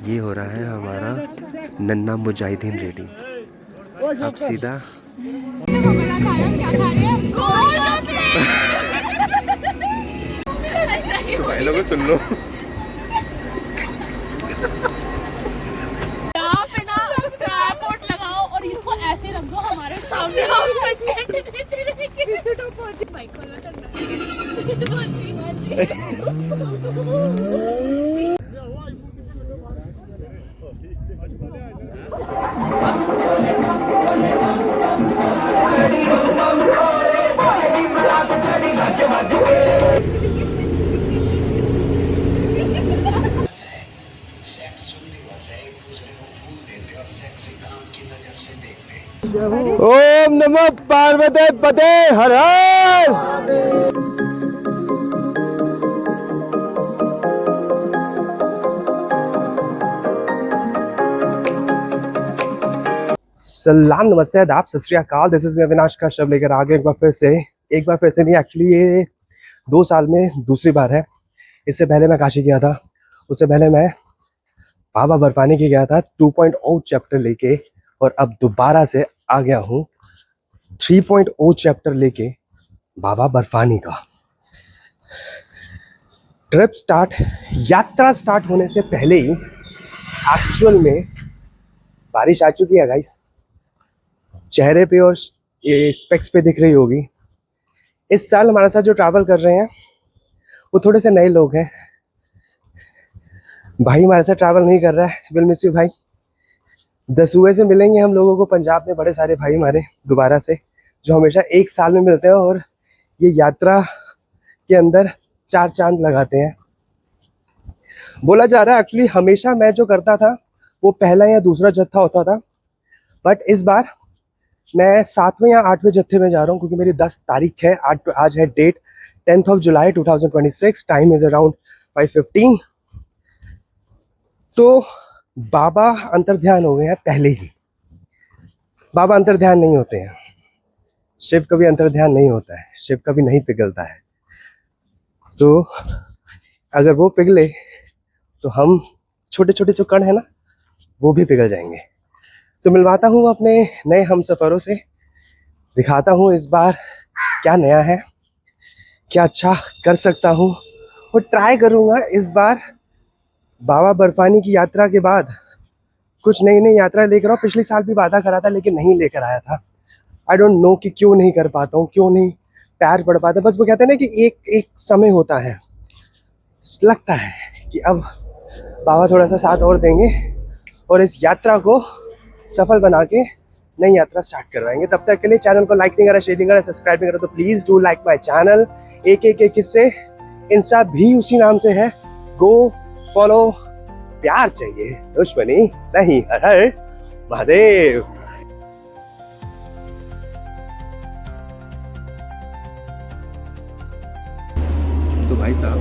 ये हो रहा है हमारा नन्ना मुजाहिदीन रेडी। अब सीधा तो भाई लोगों सुन लो, यहाँ पे ना ट्राइपॉड लगाओ और इसको ऐसे रख दो हमारे सामने। ओम नमः पार्वती पते हर हर। सलाम नमस्ते आदाब सत श्री अकाल। दिस इज मैं अविनाश का शब्द लेकर आ गया एक बार फिर से नहीं, एक्चुअली ये 2 साल में दूसरी बार है। इससे पहले मैं काशी गया था, उससे पहले मैं बाबा बर्फानी के गया था 2.0 चैप्टर लेके, और अब दोबारा से आ गया हूँ 3.0 चैप्टर लेके बाबा बर्फानी का। यात्रा स्टार्ट होने से पहले ही एक्चुअल में बारिश आ चुकी है गाइस। चेहरे पे और ये स्पेक्स पे दिख रही होगी। इस साल हमारे साथ जो ट्रैवल कर रहे हैं वो थोड़े से नए लोग हैं। भाई हमारे साथ ट्रैवल नहीं कर रहा है, विल मिस यू भाई। दसूए से मिलेंगे हम लोगों को पंजाब में बड़े सारे भाई हमारे दोबारा से, जो हमेशा एक साल में मिलते हैं और ये यात्रा के अंदर 4 चांद लगाते हैं। बोला जा रहा है एक्चुअली हमेशा मैं जो करता था वो पहला या दूसरा जत्था होता था, बट इस बार मैं 7वें या 8वें जत्थे में जा रहा हूँ, क्योंकि मेरी 10 तारीख है। आज है डेट 10 जुलाई 2026। Time is around 5:15। तो बाबा अंतर्ध्यान हो गए हैं पहले ही। बाबा अंतर्ध्यान नहीं होते हैं, शिव कभी अंतर्ध्यान नहीं होता है, शिव कभी नहीं पिघलता है। तो अगर वो पिघले तो हम छोटे छोटे जो कण है ना वो भी पिघल जाएंगे। तो मिलवाता हूँ अपने नए हम सफ़रों से, दिखाता हूँ इस बार क्या नया है, क्या अच्छा कर सकता हूँ, और ट्राई करूँगा इस बार बाबा बर्फानी की यात्रा के बाद कुछ नई नई यात्रा लेकर आओ। पिछले साल भी वादा करा था लेकिन नहीं लेकर आया था। आई डोंट नो कि क्यों नहीं कर पाता हूँ, क्यों नहीं पैर पड़ पाता। बस वो कहते हैं ना कि एक समय होता है, लगता है कि अब बाबा थोड़ा सा साथ और देंगे और इस यात्रा को सफल बना के नई यात्रा स्टार्ट करवाएंगे। तब तक के लिए चैनल को लाइक नहीं करा, शेयर नहीं करा, सब्सक्राइब नहीं करा तो please do like my channel. एक किस्से इंस्टा भी उसी नाम से है, गो फॉलो। प्यार चाहिए, दुश्मनी नहीं। हर हर महादेव। तो भाई साहब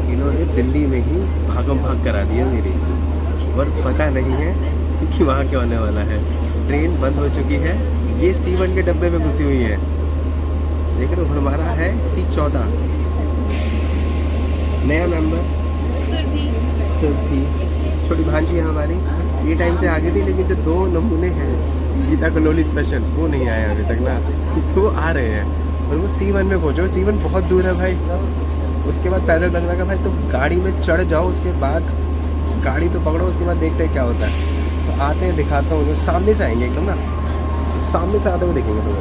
इन्होंने दिल्ली में ही भागम भाग करा दिया मेरी, और पता नहीं है कि वहाँ क्या होने वाला है। ट्रेन बंद हो चुकी है, ये C1 के डब्बे में घुसी हुई है। देख रहे हो, हमारा है C14 नया मेंबर सुरभि, छोटी भांजी है हमारी। ये टाइम से आगे थी, लेकिन जो 2 नमूने हैं गीता कलोली स्पेशल वो नहीं आए अभी तक ना, तो वो आ रहे हैं और वो C1 में पहुँचो। C1 बहुत दूर है भाई, उसके बाद पैदल लगना का भाई। तो गाड़ी में चढ़ जाओ, उसके बाद गाड़ी तो पकड़ो, उसके बाद देखते हैं क्या होता है। तो आते हैं, दिखाता हूँ। सामने से आएंगे एकदम ना, सामने से आते हुए देखेंगे। तो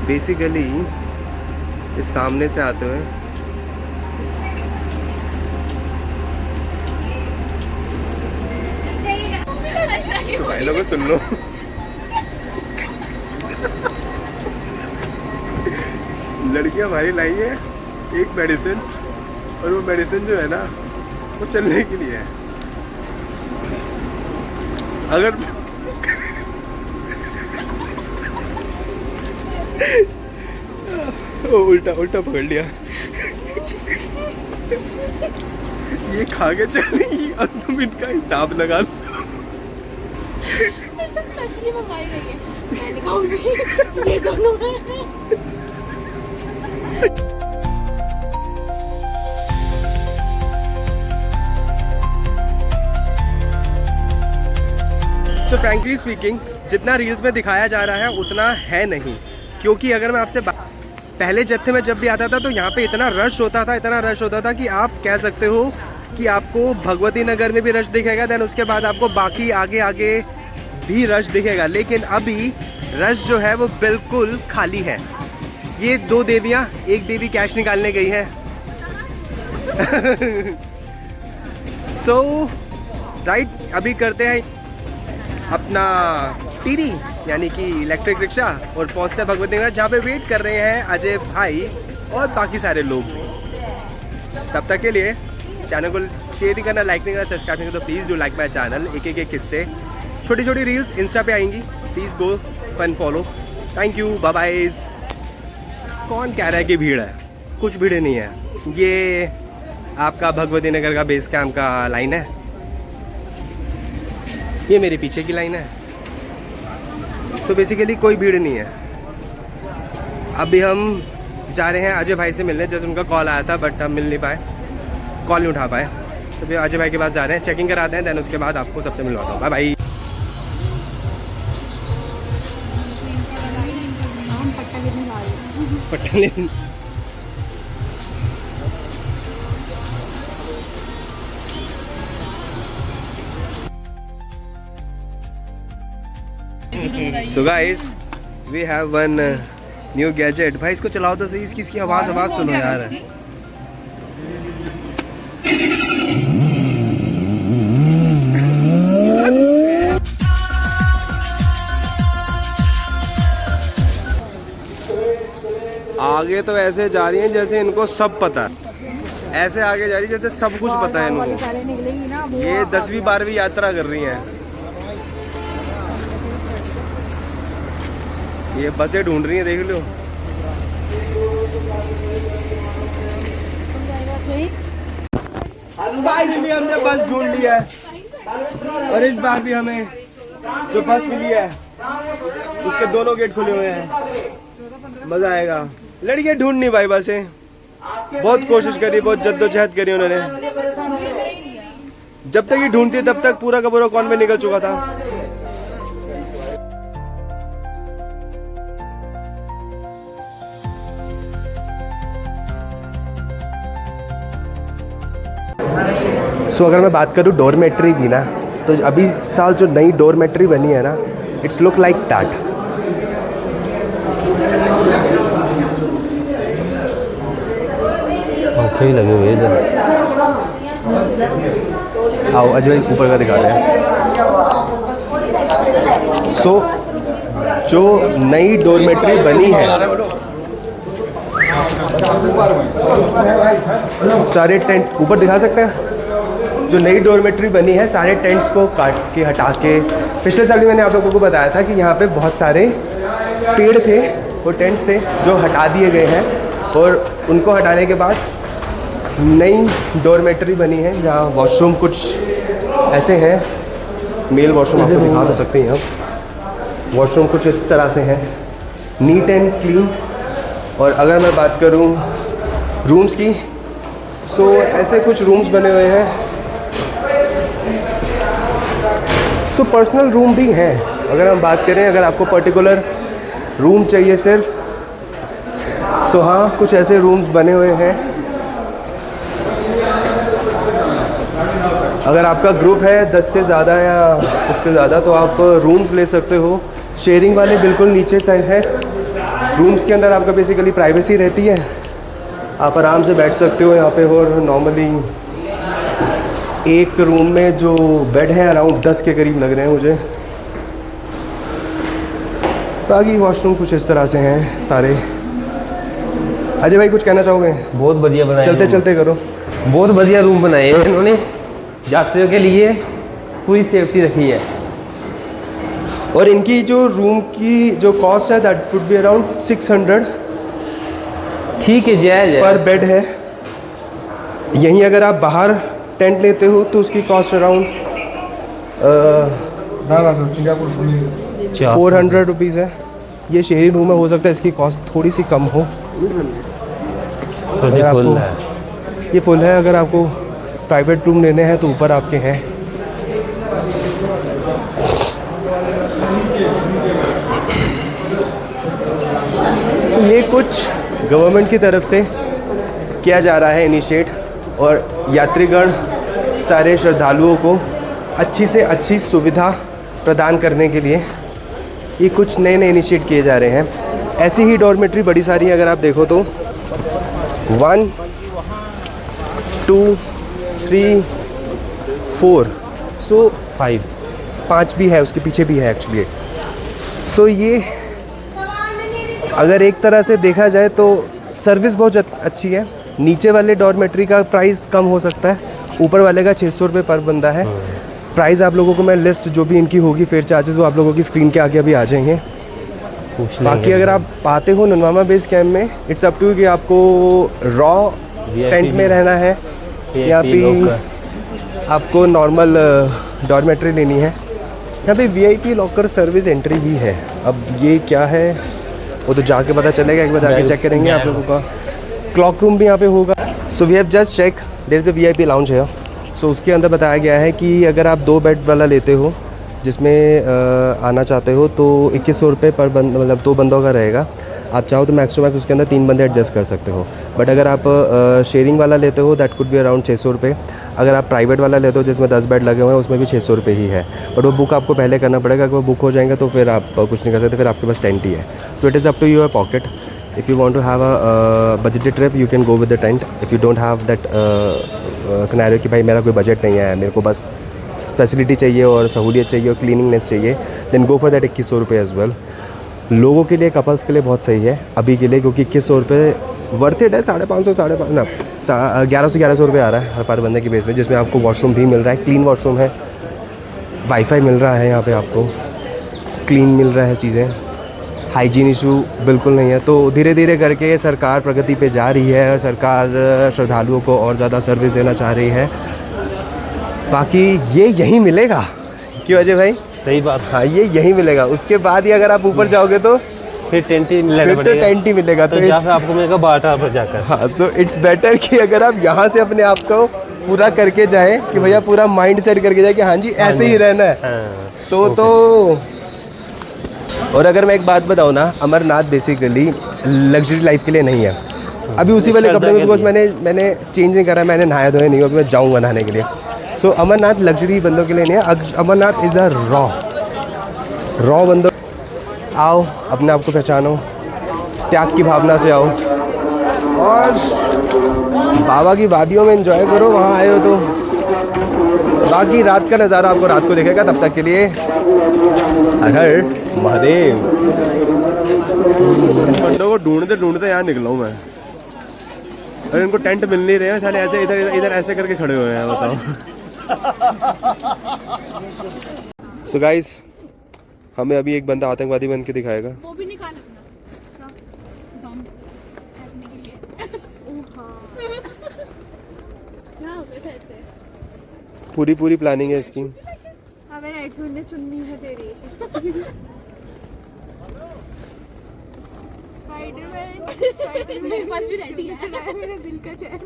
बेसिकली इस सामने से आते हुए तो भाई लोगों सुन लो, लड़कियां भाई लाई है एक मेडिसिन, और वो मेडिसिन जो है ना वो चलने के लिए है। अगर उल्टा पकड़ लिया, ये खा के चलेगी और तुम इनका हिसाब लगा दो। स्पेशली मंगाई गई है, मैं दिखाऊंगी ये दोनों है। सो फ्रैंकली स्पीकिंग जितना रील्स में दिखाया जा रहा है उतना है नहीं, क्योंकि अगर मैं आपसे पहले जत्थे में जब भी आता था तो यहाँ पे इतना रश होता था कि आप कह सकते हो कि आपको भगवती नगर में भी रश दिखेगा, देन उसके बाद आपको बाकी आगे आगे भी रश दिखेगा। लेकिन अभी रश जो है वो बिल्कुल खाली है। ये दो देवियाँ, एक देवी कैश निकालने गई है। सो राइट, अभी करते हैं अपना टीरी यानी कि इलेक्ट्रिक रिक्शा और पहुंचते हैं भगवती नगर, जहाँ पे वेट कर रहे हैं अजय भाई और बाकी सारे लोग भी। तब तक के लिए चैनल को शेयर नहीं करना, लाइक नहीं करना, सब्सक्राइब नहीं करना, तो please do like my channel. एक किस्से छोटी छोटी रील्स इंस्टा पे आएंगी, please go fun follow. Thank you, bye bye. कौन कह रहा है कि भीड़ है? कुछ भीड़ नहीं है। ये आपका भगवती नगर का बेस कैंप का लाइन है, ये मेरे पीछे की लाइन है। तो बेसिकली कोई भीड़ नहीं है। अभी हम जा रहे हैं अजय भाई से मिलने, जैसे उनका कॉल आया था बट हम मिल नहीं पाए, कॉल नहीं उठा पाए। तो अभी अजय भाई के पास जा रहे हैं, चेकिंग कराते हैं, देन उसके बाद आपको सबसे मिलवाता हूँ। Bye bye. So guys, we have one new gadget. भाई इसको चलाओ तो सही, इसकी आवाज़ सुनो यार। आगे तो ऐसे जा रही हैं जैसे इनको सब पता है, ऐसे आगे जा रही है जैसे सब कुछ पता है इनको। ये 10वीं 12वीं यात्रा कर रही हैं। ये बसें ढूंढ रही हैं, देख लो। फाइनली हमने बस ढूंढ लिया है और इस बार भी हमें जो बस मिली है उसके दोनों गेट खुले हुए हैं। मजा आएगा। लड़कियां ढूंढ नहीं पाई बसें, बहुत कोशिश करी, बहुत जद्दोजहद करी उन्होंने। जब तक ये ढूंढती तब तक पूरा का पूरा कॉन्वेंट निकल चुका था। सो अगर मैं बात करूँ डोरमेट्री की ना, तो अभी साल जो नई डोरमेट्री बनी है ना, इट्स लुक लाइक दैट। पंखे लगे हुए इधर। आओ अजय ऊपर का दिखा रहे हैं। सो जो नई डोरमेट्री बनी है, सारे टेंट ऊपर दिखा सकते हैं। जो नई डोरमेट्री बनी है, सारे टेंट्स को काट के हटा के, पिछले साल भी मैंने आप लोगों को बताया था कि यहाँ पे बहुत सारे पेड़ थे, वो टेंट्स थे जो हटा दिए गए हैं, और उनको हटाने के बाद नई डोरमेट्री बनी है जहाँ वॉशरूम कुछ ऐसे हैं। मेल वॉशरूम आपको दिखा तो सकते हैं हम। वॉशरूम कुछ इस तरह से हैं, नीट एंड क्लीन। और अगर मैं बात करूँ रूम्स की, सो ऐसे कुछ रूम्स बने हुए हैं। सो पर्सनल रूम भी हैं। अगर हम बात करें, अगर आपको पर्टिकुलर रूम चाहिए सिर्फ, सो हाँ कुछ ऐसे रूम्स बने हुए हैं। अगर आपका ग्रुप है 10 से ज़्यादा या उससे ज़्यादा, तो आप रूम्स ले सकते हो। शेयरिंग वाले बिल्कुल नीचे तक है। रूम्स के अंदर आपका बेसिकली प्राइवेसी रहती है, आप आराम से बैठ सकते हो यहाँ पे। और नॉर्मली एक रूम में जो बेड है अराउंड 10 के करीब लग रहे हैं मुझे। बाकी वॉशरूम कुछ इस तरह से हैं सारे। अजय भाई कुछ कहना चाहोगे? बहुत बढ़िया बनाए, चलते चलते करो। बहुत बढ़िया रूम बनाए हैं इन्होंने, यात्रियों के लिए पूरी सेफ्टी रखी है। और इनकी जो रूम की जो कॉस्ट है दैट वुड बी अराउंड 600 ठीक है, जायज़ है, पर बेड है। यहीं अगर आप बाहर टेंट लेते हो तो उसकी कॉस्ट अराउंड 400 रुपीज़ है। ये शेयरिंग रूम में, हो सकता है इसकी कॉस्ट थोड़ी सी कम हो। तो फुल है, ये फुल है। अगर आपको प्राइवेट रूम लेने हैं तो ऊपर आपके हैं। ये कुछ गवर्नमेंट की तरफ से किया जा रहा है इनिशिएट, और यात्रीगण सारे श्रद्धालुओं को अच्छी से अच्छी सुविधा प्रदान करने के लिए ये कुछ नए नए इनिशिएट किए जा रहे हैं। ऐसी ही डॉर्मेट्री बड़ी सारी है, अगर आप देखो तो 1 2 3 4 सो 5 भी है, उसके पीछे भी है एक्चुअली। सो ये अगर एक तरह से देखा जाए तो सर्विस बहुत अच्छी है। नीचे वाले डॉर्मेट्री का प्राइस कम हो सकता है, ऊपर वाले का 600 रुपये पर बंदा है। प्राइस आप लोगों को मैं लिस्ट जो भी इनकी होगी फेयर चार्जेस वो आप लोगों की स्क्रीन के आगे अभी आ जाएंगे। बाकी अगर आप आते हो ननवामा बेस कैंप में, इट्स अप टू कि आपको रॉ टेंट में रहना है या फिर आपको नॉर्मल डॉर्मेट्री लेनी है। यहाँ पे VIP लॉकर सर्विस एंट्री भी है। अब ये क्या है वो तो जाके पता चलेगा, एक बार जाके चेक करेंगे आप लोगों का। क्लॉक रूम भी यहाँ पे होगा। So we have just check, there is a VIP lounge है। सो उसके अंदर बताया गया है कि अगर आप 2 बेड वाला लेते हो जिसमें आना चाहते हो तो 2100 रुपये पर बंद, मतलब 2 बंदों का रहेगा। आप चाहो तो मैक्स टू मैक्स उसके अंदर 3 बंदे एडजस्ट कर सकते हो। बट अगर आप शेयरिंग वाला लेते हो दैट कुड बी अराउंड 600 रुपये। अगर आप प्राइवेट वाला लेते हो जिसमें 10 बेड लगे हुए हैं उसमें भी 600 रुपये ही है। बट वो बुक आपको पहले करना पड़ेगा, अगर वो बुक हो जाएंगे तो फिर आप कुछ नहीं कर सकते, फिर आपके पास टेंट ही है। So it is up to your pocket. If you want to have a budgeted trip, you can go with the tent. If you don't have that scenario कि भाई मेरा कोई बजट नहीं है, मेरे को बस फैसिलिटी चाहिए और सहूलियत चाहिए और क्लीनिंगनेस चाहिए, then go for that 2100 रुपये as well। लोगों के लिए, कपल्स के लिए बहुत सही है अभी के लिए, क्योंकि 2100 रुपये वर्थ इट है। 550 ना 1100 से 1100 रुपये आ रहा है हर पर बंदे के बेस में, जिसमें आपको वॉशरूम भी मिल रहा है, क्लीन वॉशरूम है, वाईफाई मिल रहा है यहाँ पे आपको, क्लीन मिल रहा है चीज़ें, हाइजीन इशू बिल्कुल नहीं है। तो धीरे धीरे करके सरकार प्रगति पे जा रही है, सरकार श्रद्धालुओं को और ज़्यादा सर्विस देना चाह रही है। बाकी ये यहीं मिलेगा क्यों अजय भाई? सही बात। हाँ, ये यहीं मिलेगा। उसके बाद ही अगर आप ऊपर जाओगे तो फिर टेंट ही मिलेगा। तो या फिर आपको मिलेगा बाटा पर जाकर। हाँ, सो इट्स बेटर कि अगर आप यहाँ से अपने आप को पूरा करके जाए कि भैया पूरा माइंड सेट करके जाए कि हाँ जी ऐसे ही रहना है। तो और अगर मैं एक बात बताऊँ ना, अमरनाथ बेसिकली लग्जरी लाइफ के लिए नहीं है। अभी उसी वाले कपड़े में बिकॉज मैंने चेंज नहीं करा, मैंने नहाया धोया नहीं, अभी मैं जाऊँगा नहाने के लिए। सो अमरनाथ लग्जरी बंदों के लिए नहीं है, अमरनाथ इज़ अ रॉ बंदों। आओ, अपने आप को पहचानो, त्याग की भावना से आओ और बाबा की वादियों में एंजॉय करो, वहाँ आए हो तो। बाकी रात का नज़ारा आपको रात को दिखेगा। तब तक के लिए हर हर महादेव। बंदों को ढूंढते ढूंढते यहाँ निकला हूँ मैं, अरे इनको टेंट मिल नहीं रहे हैं साले, ऐसे इधर ऐसे करके खड़े हुए हैं, बताओ। सो गाइस, हमें अभी एक बंदा आतंकवादी बन के दिखाएगा। वो भी निकाल अपना बम फेंकने के लिए। क्या हो गया ऐसे? पूरी प्लानिंग है इसकी। हमें राइट चुननी है तेरी। स्पाइडरमैन मेरे पास भी रेडी है, मेरे दिल का चैन।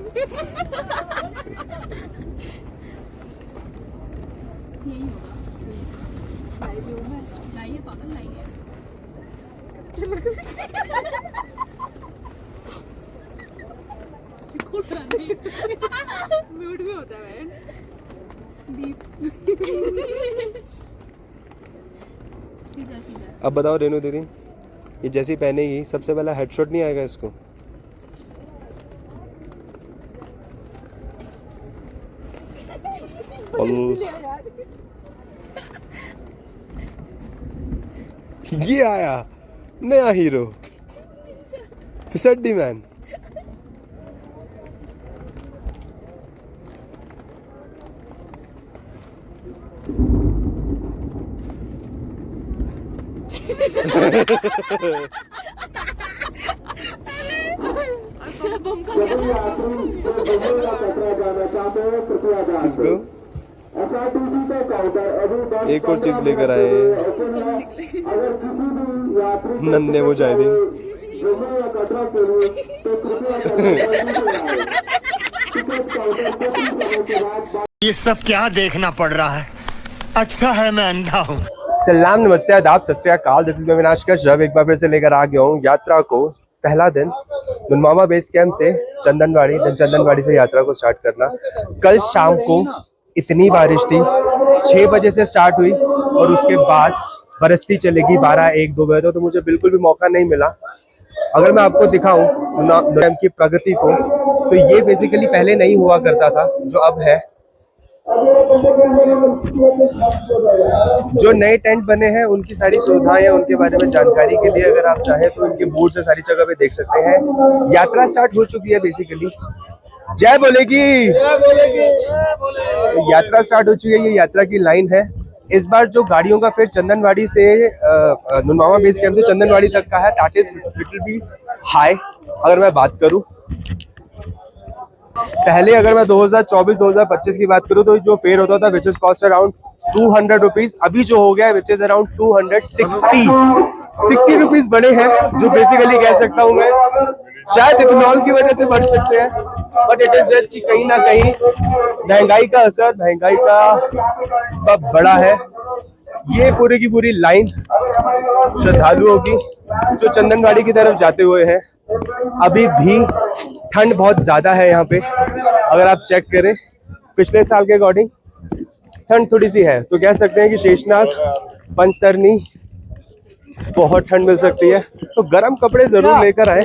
यही होगा। लाइए पागल लाइए। म्यूट भी होता है बीप। सीधा सीधा। अब बताओ रेनू दीदी, ये जैसी पहनेगी सबसे पहला हेडशॉट नहीं आएगा इसको? ये आया नया हीरो, फिसड्डी मैन। किसको? एक और चीज लेकर आए नन्हे मुजाहिदीन। ये सब क्या देखना पड़ रहा है? अच्छा है मैं अंधा हूँ। सलाम, नमस्ते, आदाब, सत श्री अकाल। दिस इज मैं विनाश का शब एक बार फिर से लेकर आ गया हूँ यात्रा को पहला दिन नुनमामा बेस कैंप से चंदनवाड़ी, देन चंदनवाड़ी से यात्रा को स्टार्ट करना। कल शाम को इतनी बारिश थी, 6 बजे से स्टार्ट हुई और उसके बाद बरसती चलेगी 12, 1, 2 बजे तक, तो मुझे बिल्कुल भी मौका नहीं मिला। अगर मैं आपको दिखाऊं कैंप की प्रगति को, तो ये बेसिकली पहले नहीं हुआ करता था, जो अब है। जो नए टेंट बने हैं उनकी सारी सुविधाएं, उनके बारे में जानकारी के लिए अगर आप चाहें तो इनके बोर्ड से सारी जगह पे देख सकते हैं। यात्रा स्टार्ट हो चुकी है बेसिकली। जय बोलेगी, यात्रा स्टार्ट हो चुकी है। ये यात्रा की लाइन है। इस बार जो गाड़ियों का फिर चंदनवाड़ी से नुनमामा बेस कैंप से चंदनवाड़ी तक का है, that is little bit high. अगर मैं बात करूं, पहले अगर मैं 2024-2025 की बात करूं तो जो फेयर होता था which is cost around 200 rupees, अभी जो हो गया है विच इज अराउंड 260 रुपीज बढ़े हैं, जो बेसिकली कह सकता हूं मैं शायद इथेनॉल की वजह से बढ़ सकते हैं, बट इट इज जस्ट कि कहीं ना कहीं महंगाई का असर, महंगाई का बड़ा है। ये पूरी की पूरी लाइन श्रद्धालुओं की जो चंदनवाड़ी की तरफ जाते हुए है। अभी भी ठंड बहुत ज्यादा है यहाँ पे, अगर आप चेक करें पिछले साल के अकॉर्डिंग ठंड थोड़ी सी है, तो कह सकते हैं कि शेषनाग, पंचतरनी बहुत ठंड मिल सकती है, तो गर्म कपड़े जरूर लेकर आए।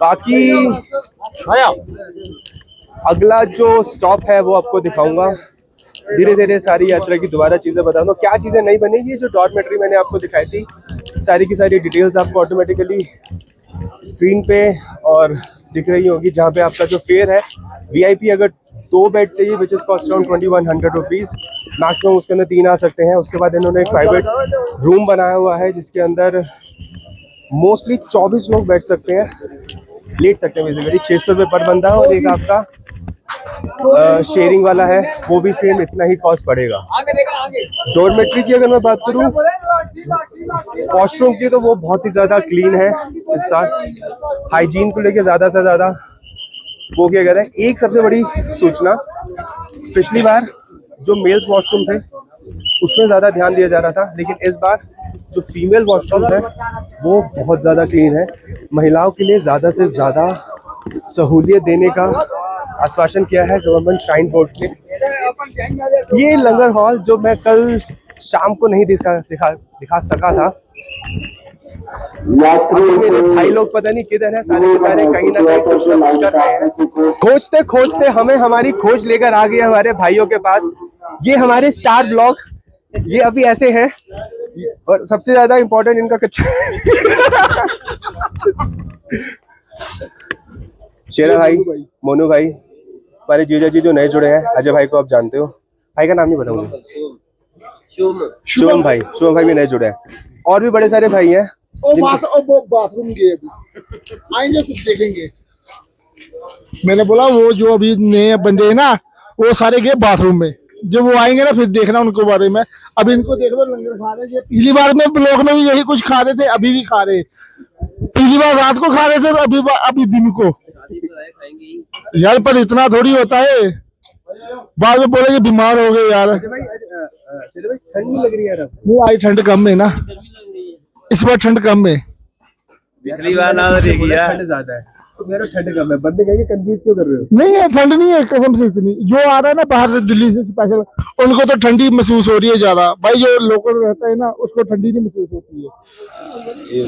बाकी अगला जो स्टॉप है वो आपको दिखाऊंगा, धीरे धीरे सारी यात्रा की दोबारा चीजें बताऊंगा, क्या चीजें नहीं बनेगी। जो डॉर्मेट्री मैंने आपको दिखाई थी, सारी की सारी डिटेल्स आपको ऑटोमेटिकली स्क्रीन पे और दिख रही होगी। जहाँ पे आपका जो फेयर है, वीआईपी अगर 2 बेड चाहिए which is cost around 2100 rupees, maximum उसके अंदर 3 आ सकते हैं। उसके बाद इन्होंने एक प्राइवेट रूम बनाया हुआ है जिसके अंदर मोस्टली 24 लोग बैठ सकते हैं, लेट सकते हैं बेसिकली। 600 रुपये पर बंदा, और एक आपका शेयरिंग वाला है, वो भी सेम इतना ही कॉस्ट पड़ेगा। डॉर्मेट्री की अगर मैं बात करूं, वॉशरूम की, तो वो बहुत ही ज्यादा क्लीन है इस साल, हाइजीन को लेके ज्यादा से ज्यादा वो क्या करें। एक सबसे बड़ी सूचना, पिछली बार जो मेल्स वॉशरूम थे उसमें ज्यादा ध्यान दिया जा रहा था, लेकिन इस बार जो फीमेल वॉशरूम है वो बहुत ज्यादा क्लीन है। महिलाओं के लिए ज्यादा से ज्यादा सहूलियत देने का आश्वासन किया है गवर्नमेंट श्राइन बोर्ड ने। ये लंगर हॉल जो मैं कल शाम को नहीं दिखा सका था, मेरे भाई लोग पता नहीं किधर है, सारे के सारे कहीं ना कहीं कुछ ना कुछ कर रहे हैं। खोजते खोजते हमें हमारी खोज लेकर आ गए हमारे भाइयों के पास। ये हमारे स्टार ब्लॉग, ये अभी ऐसे हैं, और सबसे ज्यादा इम्पोर्टेंट इनका कच्चा शेरा भाई, मोनू भाई, हमारे जीजा जी जो नए जुड़े हैं, अजय भाई को आप जानते हो, भाई का नाम नहीं पता मुझे, शुभम भाई भी नए जुड़े हैं, और भी बड़े सारे भाई हैं। वो बाथरूम गए, अभी आएंगे कुछ देखेंगे। मैंने बोला वो जो अभी नए बंदे हैं ना, वो सारे गए बाथरूम में, जब वो आएंगे ना फिर देखना उनको बारे में। अभी इनको देख लो, लंगर खा रहे थे, पहली बार में ब्लॉक में भी यही कुछ खा रहे थे, अभी भी खा रहे। पहली बार रात को खा रहे थे, तो अभी दिन को यार, पर इतना थोड़ी होता है। बाद में बोले बीमार हो गए यार। ठंड नहीं लग रही यार? नहीं आई, ठंड कम है ना इस बार, ठंड कम है। पिछली बार ना देखी यार, ठंड ज्यादा है तो मेरा ठंड कम है। बंदे कहेंगे कंफ्यूज क्यों कर रहे हो? नहीं है, ठंड नहीं है कसम से इतनी। जो आ रहा है ना बाहर से, दिल्ली से स्पेशल, उनको तो ठंडी महसूस हो रही है ज्यादा। भाई जो लोकल रहता है ना, उसको ठंडी नहीं महसूस होती है,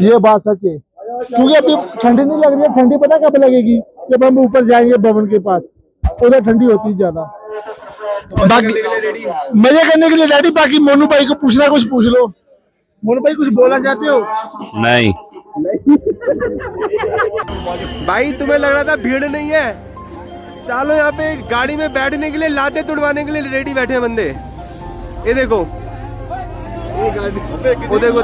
ये बात सच है। क्योंकि अभी ठंडी नहीं लग रही है। ठंडी पता कब लगेगी? जब हम ऊपर जाएंगे भवन के पास, उधर ठंडी होती है ज्यादा। बाकी मजे करने के लिए रेडी। बाकी मोनू भाई को पूछना कुछ पूछ लो। मोनू भाई कुछ बोलना चाहते हो? नहीं भाई तुम्हें लग रहा था भीड़ नहीं है, सालों यहाँ पे गाड़ी में बैठने के लिए, लाते तुड़वाने के लिए रेडी बैठे हैं बंदे। ये देखो, वो देखो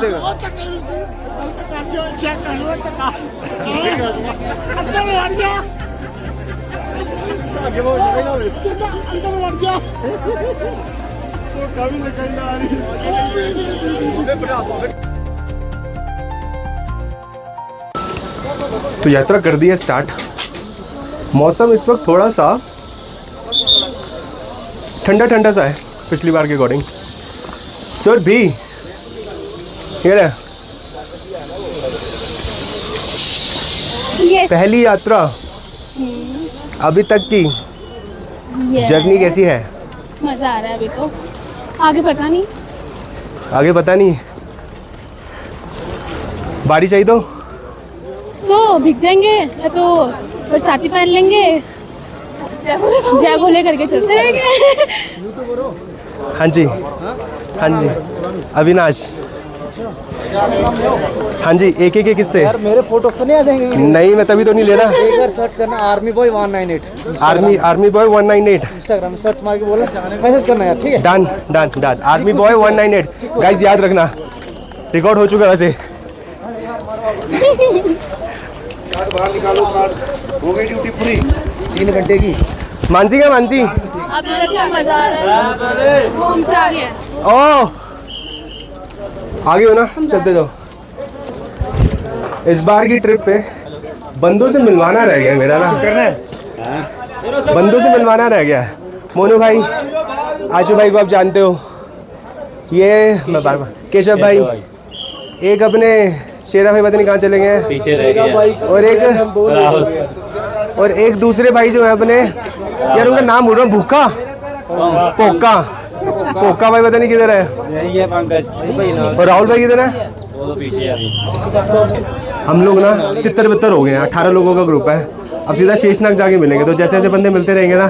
तो यात्रा कर दी है स्टार्ट। मौसम इस वक्त थोड़ा सा ठंडा ठंडा सा है पिछली बार के अकॉर्डिंग। सर भी ये यस पहली यात्रा अभी तक की जर्नी कैसी है? मजा आ रहा है अभी तो, आगे पता नहीं। आगे पता नहीं, बारिश आई तो भीग जाएंगे या तो बरसाती पहन लेंगे, जय भोले करके चलते रहेंगे। हाँ जी, हाँ जी अविनाश, हाँ जी एक एक किससे? यार मेरे फोटो तो नहीं आ जाएंगे? नहीं मैं तभी तो नहीं ले रहा। एक बार सर्च करना army boy 198 army boy 198 Instagram में सर्च मार के बोला, मैसेज करना यार, ठीक है? Done done done. Army boy 198 guys याद रखना, रिकॉर्ड हो चुका है वैसे। हो गई ड्यूटी पूरी 3 घंटे की। मानसी क्या मानसी? अब क्या मजा आ रहा है, वो हमसे आ गया है। ओ आगे हो ना, चलते जाओ। इस बार की ट्रिप पे बंदों से मिलवाना रह गया मेरा ना, बंदों से मिलवाना रह गया। मोनू भाई, आशु भाई को आप जानते हो, ये मैं बार बार केशव भाई, एक अपने शेरा भाई पता नहीं कहाँ चले गए पीछे रह गया, और एक दूसरे भाई जो है अपने, यार उनका नाम बोल रहा हूँ, भूखा पोका भाई पता नहीं किधर है। यही है पंकज। और राहुल भाई किधर है? वो तो पीछे है अभी। हम लोग ना तितर बितर हो गए हैं, 18 लोगों का ग्रुप है। अब सीधा शेषनाग जाके मिलेंगे, तो जैसे जैसे बंदे मिलते रहेंगे ना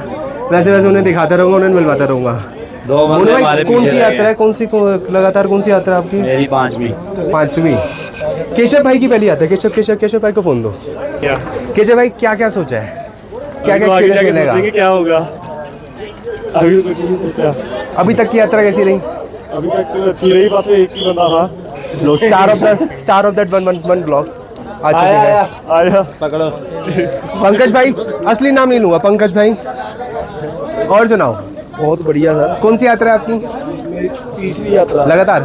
वैसे वैसे उन्हें दिखाता रहूँगा, उन्हें मिलवाता रहूँगा। कौन सी यात्रा है, कौन सी लगातार कौन सी यात्रा आपकी? मेरी 5वीं। केशव भाई की पहली यात्रा। केशव भाई को फोन दो। केशव भाई क्या क्या सोचा है, क्या क्या एक्सपीरियंस मिलेगा? क्या होगा अभी तक की यात्रा कैसी रही? अभी तक थी रही, बस एक ही बंदा था। Low star of that one blog आ चुके हैं। आया पकड़ो। पंकज भाई, असली नाम नहीं लूंगा, पंकज भाई। और सुनाओ। बहुत बढ़िया सर। कौन सी यात्रा है आपकी? तीसरी यात्रा लगातार।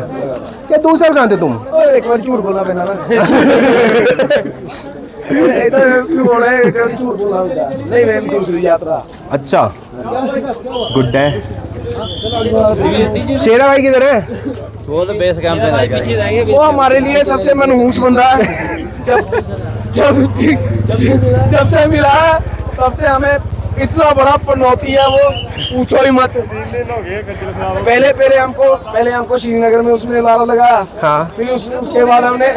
क्या 2 साल कहाँ थे तुम? एक बार झूठ बोला मैंने ना। झूठ बोला नहीं, मैं दूसरी यात्रा। अच्छा गुड है। शेरा भाई किधर है? वो तो बेस कैंप पे रहेगा। वो हमारे लिए सबसे मनहूस बंदा है। जब से मिला तब से हमें इतना बड़ा पनौती है, वो पूछो ही मत। पहले हमको श्रीनगर में उसने लारा लगाया। हाँ। फिर उसके बाद हमने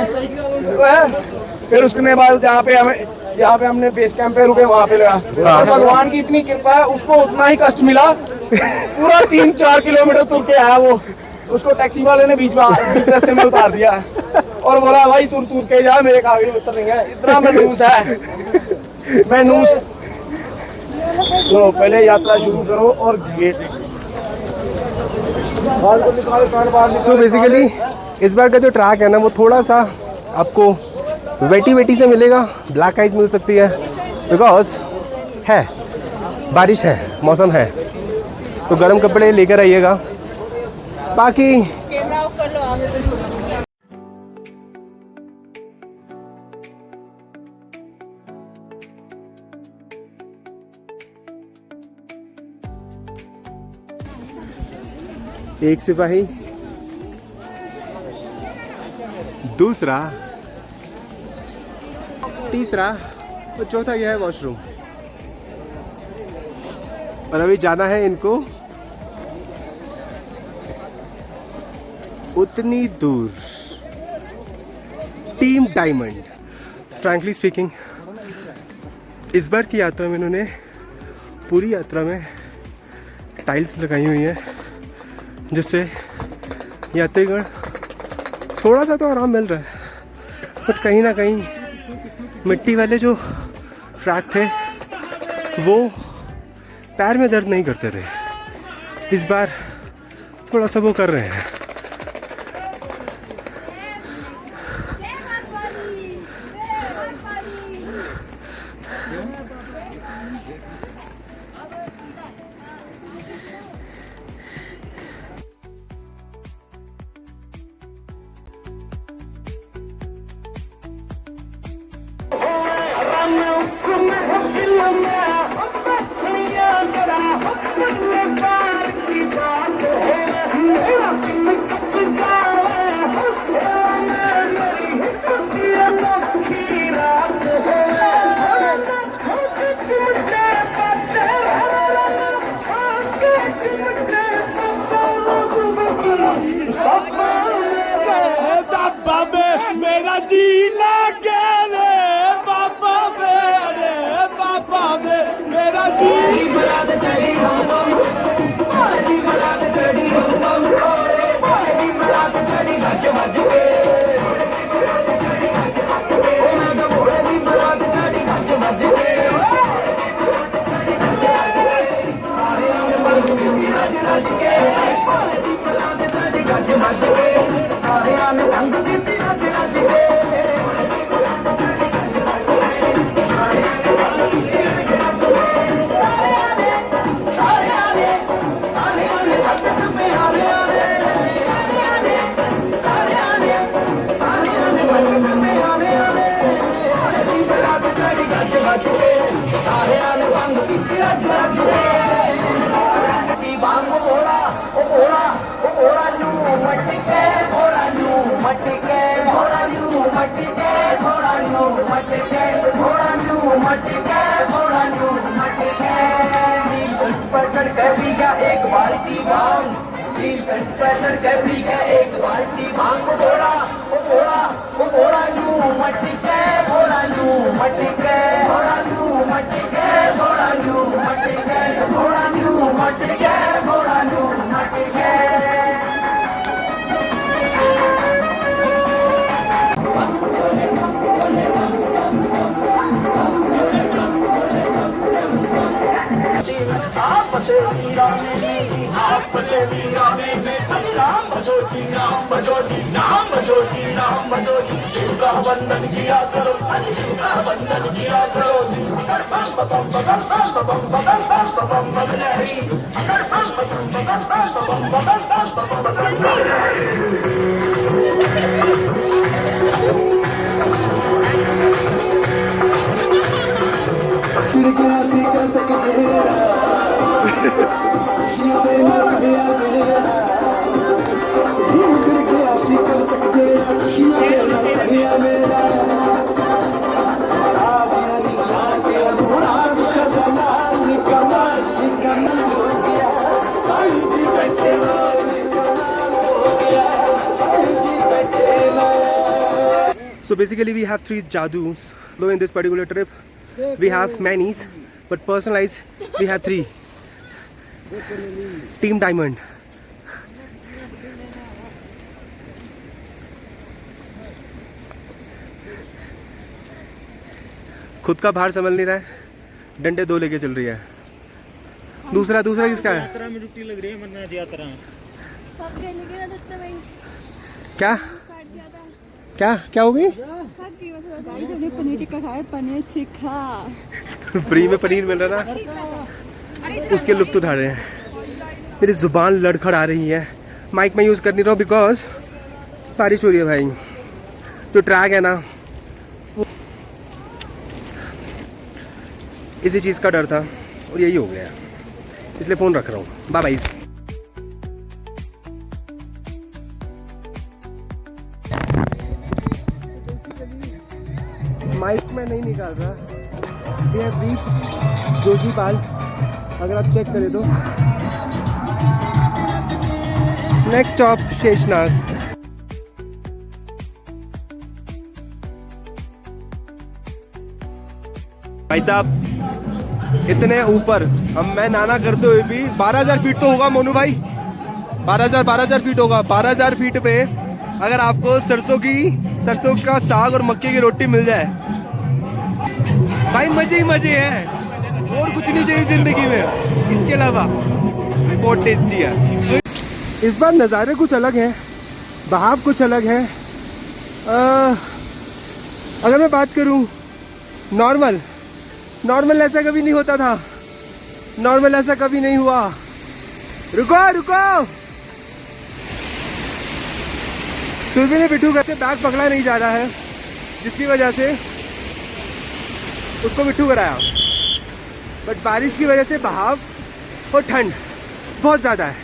यहाँ पे हमने बेस कैंप पे रुके, वहाँ पे लगा। और भगवान की इतनी कृपा है, उसको उतना ही कष्ट मिला। पूरा 3-4 किलोमीटर तुर के आया वो, उसको टैक्सी वाले ने बीच रास्ते में उतार दिया और बोला भाई तुर के जा, मेरे कागज उत्तर नहीं है। इतना मनहूस है, मनहूस। चलो पहले यात्रा शुरू करो और गेट सो बेसिकली इस बार का जो ट्रैक है ना, वो थोड़ा सा आपको वेटी से मिलेगा, ब्लैक आइस मिल सकती है, बिकॉज है बारिश है, मौसम है, तो गर्म कपड़े लेकर आइएगा। बाकी कैमरा ऑफ कर लो आगे। एक सिपाही, दूसरा, तीसरा और चौथा यह है वॉशरूम। और अभी जाना है इनको उतनी दूर, टीम डायमंड। फ्रैंकली स्पीकिंग, इस बार की यात्रा में इन्होंने पूरी यात्रा में टाइल्स लगाई हुई हैं, जिससे यात्रीगण थोड़ा सा तो आराम मिल रहा है, बट कहीं ना कहीं मिट्टी वाले जो ट्रैक थे वो पैर में दर्द नहीं करते थे। इस बार थोड़ा सा वो कर रहे हैं। So basically we have 3 jadus, though in this particular trip we have many, but personalized we have 3. Team Diamond. खुद का भार संभल नहीं रहा है, डंडे 2 लेके चल रही है। दूसरा किसका है? यात्रा में ड्यूटी लग रही है मन्ना यात्रा में। क्या हो गई? पनीर टिक्का खाए, पनीर टिक्का फ्री में पनीर मिल रहा ना, उसके लुत्फ उठा रहे हैं। मेरी जुबान लड़खड़ा रही है, माइक में यूज़ कर नहीं रहा हूँ बिकॉज बारिश हो रही है भाई। तो ट्रैक है ना, इसी चीज़ का डर था और यही हो गया, इसलिए फ़ोन रख रहा हूँ। Bye bye. माइक में नहीं निकाल रहा, वी हैव रीच्ड जोशीपाल, अगर आप चेक करें तो। Next stop Sheshnag. भाई साहब इतने ऊपर मैं नाना करते हुए भी 12,000 फीट तो होगा मोनू भाई, 12,000 फीट होगा। 12,000 फीट पे अगर आपको सरसों का साग और मक्के की रोटी मिल जाए भाई, मजे ही मजे हैं, और कुछ नहीं चाहिए जिंदगी में इसके अलावा। बहुत टेस्टी है। इस बार नज़ारे कुछ अलग हैं, बहाव कुछ अलग है। अगर मैं बात करूं नॉर्मल ऐसा कभी नहीं होता था, नॉर्मल ऐसा कभी नहीं हुआ। रुको सुरभि ने बिट्टू से बैग पकड़ा नहीं जा रहा है, जिसकी वजह से उसको बिट्टू कराया, बट बारिश की वजह से बहाव और ठंड बहुत ज़्यादा है,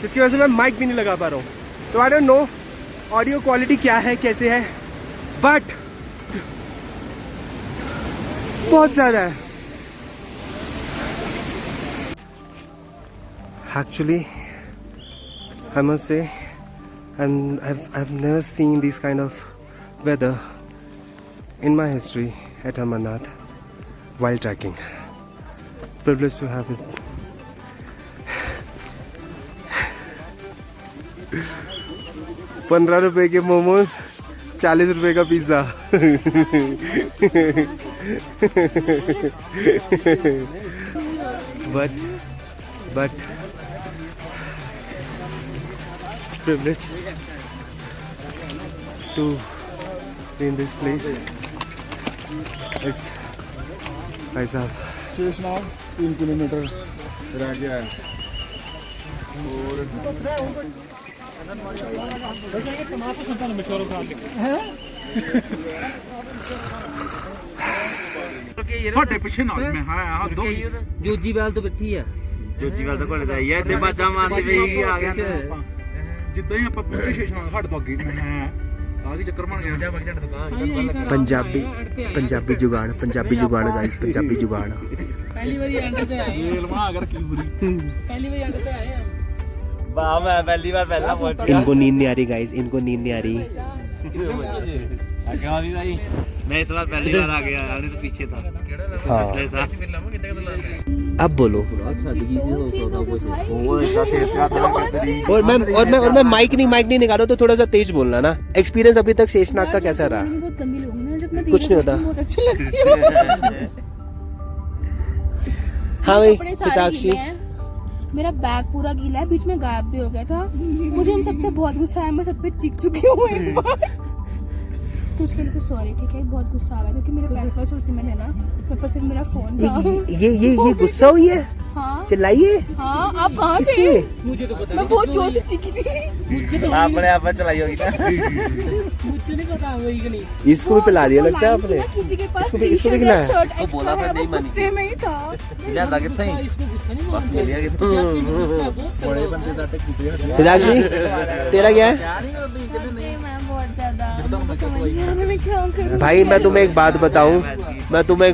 जिसकी वजह से मैं माइक भी नहीं लगा पा रहा हूँ। तो I don't know audio quality क्या है, कैसे है, बट बहुत ज़्यादा है। Actually, I must say, I've never seen these kind of weather in my history at Amarnath while trekking. Privileged to have it. ₹15 के मोमोज, ₹40 का pizza. but privileged to be in this place. It's भाई साहब Sheshnag 3 kilometre रह गया है ਤੁਹਾਡੇ ਪਿੱਛੇ ਨਾਲ ਮੈਂ ਹਾਂ ਦੋ ਜੋਜੀ ਵਾਲ ਤੋਂ ਬੈਠੀ ਆ ਜੋਜੀ ਵਾਲ ਤੋਂ ਕੋਲ ਜਾਈ ਹੈ ਤੇ ਬਾਜਾ ਮਾਰਦੇ ਪਈ ਆ ਗਿਆ ਜਿੱਦਾਂ ਹੀ ਆਪਾਂ ਪੁੱਛੇ ਸ਼ੇਸ਼ਨਾਗ ਸਾਡੇ ਤੋਂ ਅੱਗੇ ਮੈਂ ਆ ਗਈ ਚੱਕਰ ਬਣ ਗਿਆ पंजाबी जुगाड़ गाइस, पंजाबी जुगाड़. ਪਹਿਲੀ ਵਾਰੀ ਐਂਡ ਤੇ ਆਏ ਰੇਲ ਬਣਾ ਕੇ ਰੱਖੀ ਪੂਰੀ ਪਹਿਲੀ ਵਾਰੀ ਐਂਡ ਤੇ ਆਏ ਆ ਵਾਹ ਮੈਂ ਪਹਿਲੀ ਵਾਰ ਪਹਿਲਾਂ ਪਹੁੰਚ इनको नींद नहीं आ रही गाइस, इनको नींद नहीं आ रही. क्या भी भाई मैं इस बार पहली बार आ गया यार तो पीछे था हाँ. पिछले साल अब बोलो. सादगी से होता वो ऐसा से और मैं माइक नहीं निकालो तो थोड़ा सा तेज बोलना ना. एक्सपीरियंस अभी तक शेषनाग का कैसा रहा? बहुत गंदी लोग हैं, जब मैं कुछ नहीं होता. बहुत अच्छी लगती है. हाँ भाई कपड़े सारे पिताक्षी. गीले हैं, मेरा बैग पूरा गीला है, बीच में गायब भी हो गया था. मुझे इन सब पे बहुत गुस्सा है, मैं सब पे चीख चुकी हूँ एक बार. तो उसके लिए तो सॉरी, ठीक है. बहुत गुस्सा आ गया क्योंकि मेरे पैसे उसी में थे ना, उसके पास सिर्फ मेरा फोन था. ये गुस्सा हुई है. हाँ चिल्लाइए. हाँ, आप कहाँ थे? मुझे तो पता मैं बहुत जोर से चीखी थी. मुझसे तो आपने आप चलाई होगी ना मुझे नहीं पता हुई कि नहीं इसको भी पिला दिया लगता है लाइन थी आपने. ना, किसी के पास इसको भी टी-शर्ट खिलाया? या शर्ट इसको एक्स्ट्रा बोला है, था, वो नहीं मानी. गुस्से में ही था. लिया था कितने इसको गुस्सा नहीं बस मारना। लिया कितने बड़े बंदे पिताक्षी तेरा क्या है? मैं बहुत ज्यादा मुझे समझ नहीं आ रहा मैं क्या करूं. भाई मैं तुम्हें एक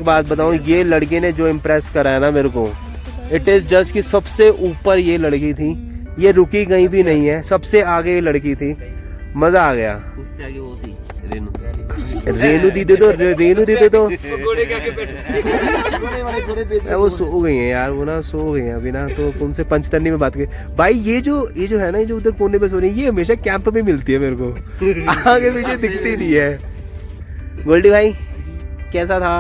बात बताऊं, ये लड़के ने जो इम्प्रेस करा है ना मेरे को, इट इज जस्ट कि सबसे ऊपर ये लड़की थी, ये रुकी कहीं भी नहीं है, सबसे आगे ये लड़की थी. मजा आ गया. उससे आगे वो थी रेनू रेनू दीदी तो घोड़े के आगे बैठे वो सो गई है यार, वो ना सो गई है अभी ना. तो उनसे पंचतनी में बात की. भाई ये जो है ना, ये जो उधर कोने पे सो रही है, ये हमेशा कैंप में मिलती है मेरे को. आगे पीछे दिखती नहीं है. गोल्डी भाई कैसा था?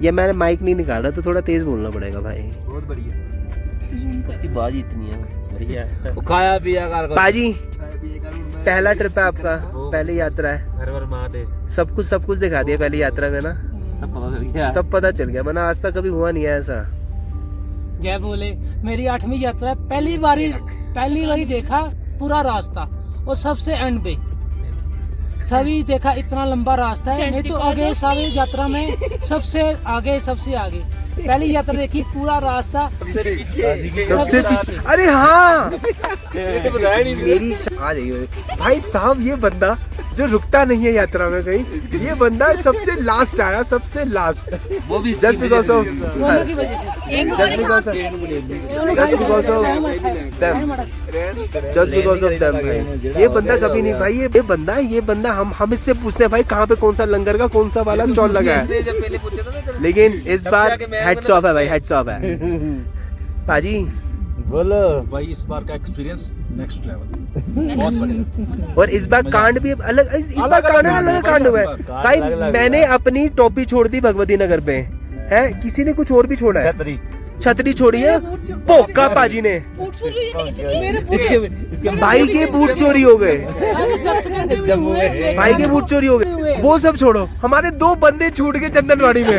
ये मैंने माइक नहीं निकाला तो थोड़ा तेज बोलना पड़ेगा भाई. बहुत बढ़िया. उसकी बात ही इतनी है बढ़िया खाया पिया कर पाजी पहला ट्रिप है आपका, पहली यात्रा है, हर बार महादेव सब कुछ दिखा दिया पहली यात्रा में ना. सब पता चल गया सब पता चल गया, वरना आज तक कभी हुआ नहीं है ऐसा. जय बोले. मेरी 8वीं यात्रा है, पहली बारी देखा पूरा रास्ता और सबसे एंड पे सभी देखा. इतना लंबा रास्ता है, नहीं तो आगे सारी यात्रा में सबसे आगे पहली यात्रा देखी पूरा रास्ता सबसे पीछे. अरे हाँ मेरी आ जाइए भाई साहब. ये बंदा जो रुकता नहीं है यात्रा में कहीं, ये बंदा सबसे लास्ट आया, सबसे लास्ट. वो भी जस्ट बिकॉज ऑफ दोनों की वजह से. जस्ट बिकॉज ऑफ देम भाई. ये बंदा कभी नहीं भाई, ये बंदा हम इससे पूछते हैं भाई कहाँ पे कौन सा लंगर का कौन सा वाला स्टॉल लगा है. जब पहले पूछे थे ना लेकिन इस बार हेड्स ऑफ है भाई, हेड्स ऑफ है पाजी. बोलो भाई इस बार का एक्सपीरियंस नेक्स्ट लेवल. बहुत बढ़िया. और इस बार कांड भी अलग, इस बार कांड हुआ है भाई. मैंने अपनी टोपी छोड़ दी भगवती नगर पे है, किसी ने कुछ और भी छोड़ा है. छतरी छोड़ी है पोका पाजी ने. भाई के बूट चोरी हो गए, 10 घंटे में हुए. भाई के बूट चोरी हो गए. वो सब छोड़ो, हमारे 2 बंदे छूट गए चंदनवाड़ी में.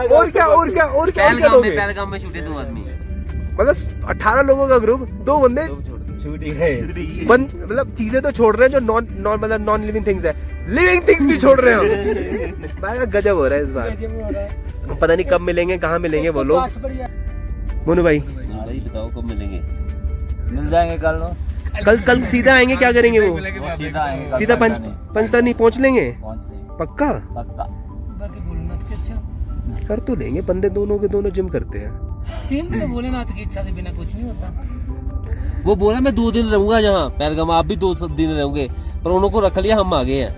और क्या करोगे? पहलगाम में छूटे 2 आदमी मतलब 18 लोगों का ग्रुप, 2 बंदे छुट्टी है मतलब चीजें तो छोड़ रहे हैं जो नॉन लिविंग थिंग्स है, लिविंग थिंग्स भी छोड़ रहे हो. भाई गजब हो रहा है इस बार. पता नहीं कब मिलेंगे, कहाँ मिलेंगे वो लोग. मोनू भाई अरे बताओ कब मिलेंगे मिल जाएंगे कल सीधा आएंगे, क्या करेंगे वो? सीधा आएंगे सीधा पंचतनी पहुंच लेंगे पक्का. बाकी भोलेनाथ की अच्छा कर तो लेंगे, बंदे दोनों के दोनों जिम करते हैं. भोलेनाथ की इच्छा से बिना कुछ नहीं होता. वो बोला मैं 2 दिन रहूंगा जहाँ पहलगाम, आप भी 2 दिन रहोगे. पर उनको रख लिया, हम आगे हैं।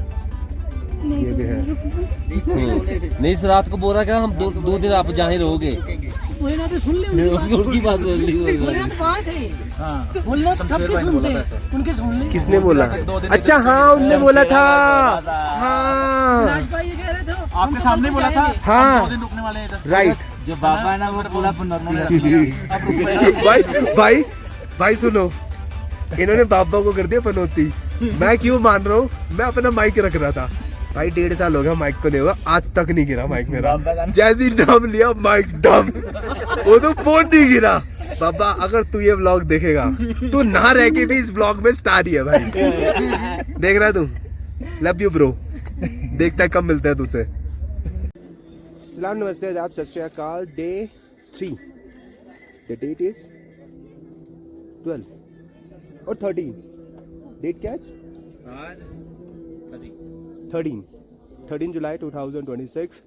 ये भी है। नहीं इस रात को बोल रहा क्या हम 2 दिन आप जहाँ ही रहोगे। बोलना तो सुन ले, उनकी बात सुन ली। बोलना तो बात है। हाँ, बोलना तो सबके सुनते हैं, उनके सुन ले। किसने बोला? अच्छा हाँ, उनने बोला था। हाँ कैलाश भाई ये कह रहे थे आपके सामने बोला था। हाँ 2 दिन रुकने वाले हैं इधर। राइट। जो बाबा है ना वो पूरा पुनर्नों ने रख लिया। अब रुक गए। भाई भाई सुनो, इन्होंने बाबा को कर दिया पनौती। मैं क्यों मान रहा हूँ? मैं अपना माइक रख रहा था भाई, 1.5 साल हो गया माइक को नहीं हुआ, आज तक नहीं गिरा माइक मेरा। जैसे ही नाम लिया माइक डम, वो तो फोन नहीं गिरा। बाबा अगर तू ये व्लॉग देखेगा, तू ना रह के भी इस व्लॉग में स्टार ही है भाई। देख रहा है तू? Love you bro. देखता है कब मिलता है तुझसे। सलाम नमस्ते आदाब सत श्री अकाल। डे 3, द डेट इज 12 और 13। डेट क्या है? 13 जुलाई 2026।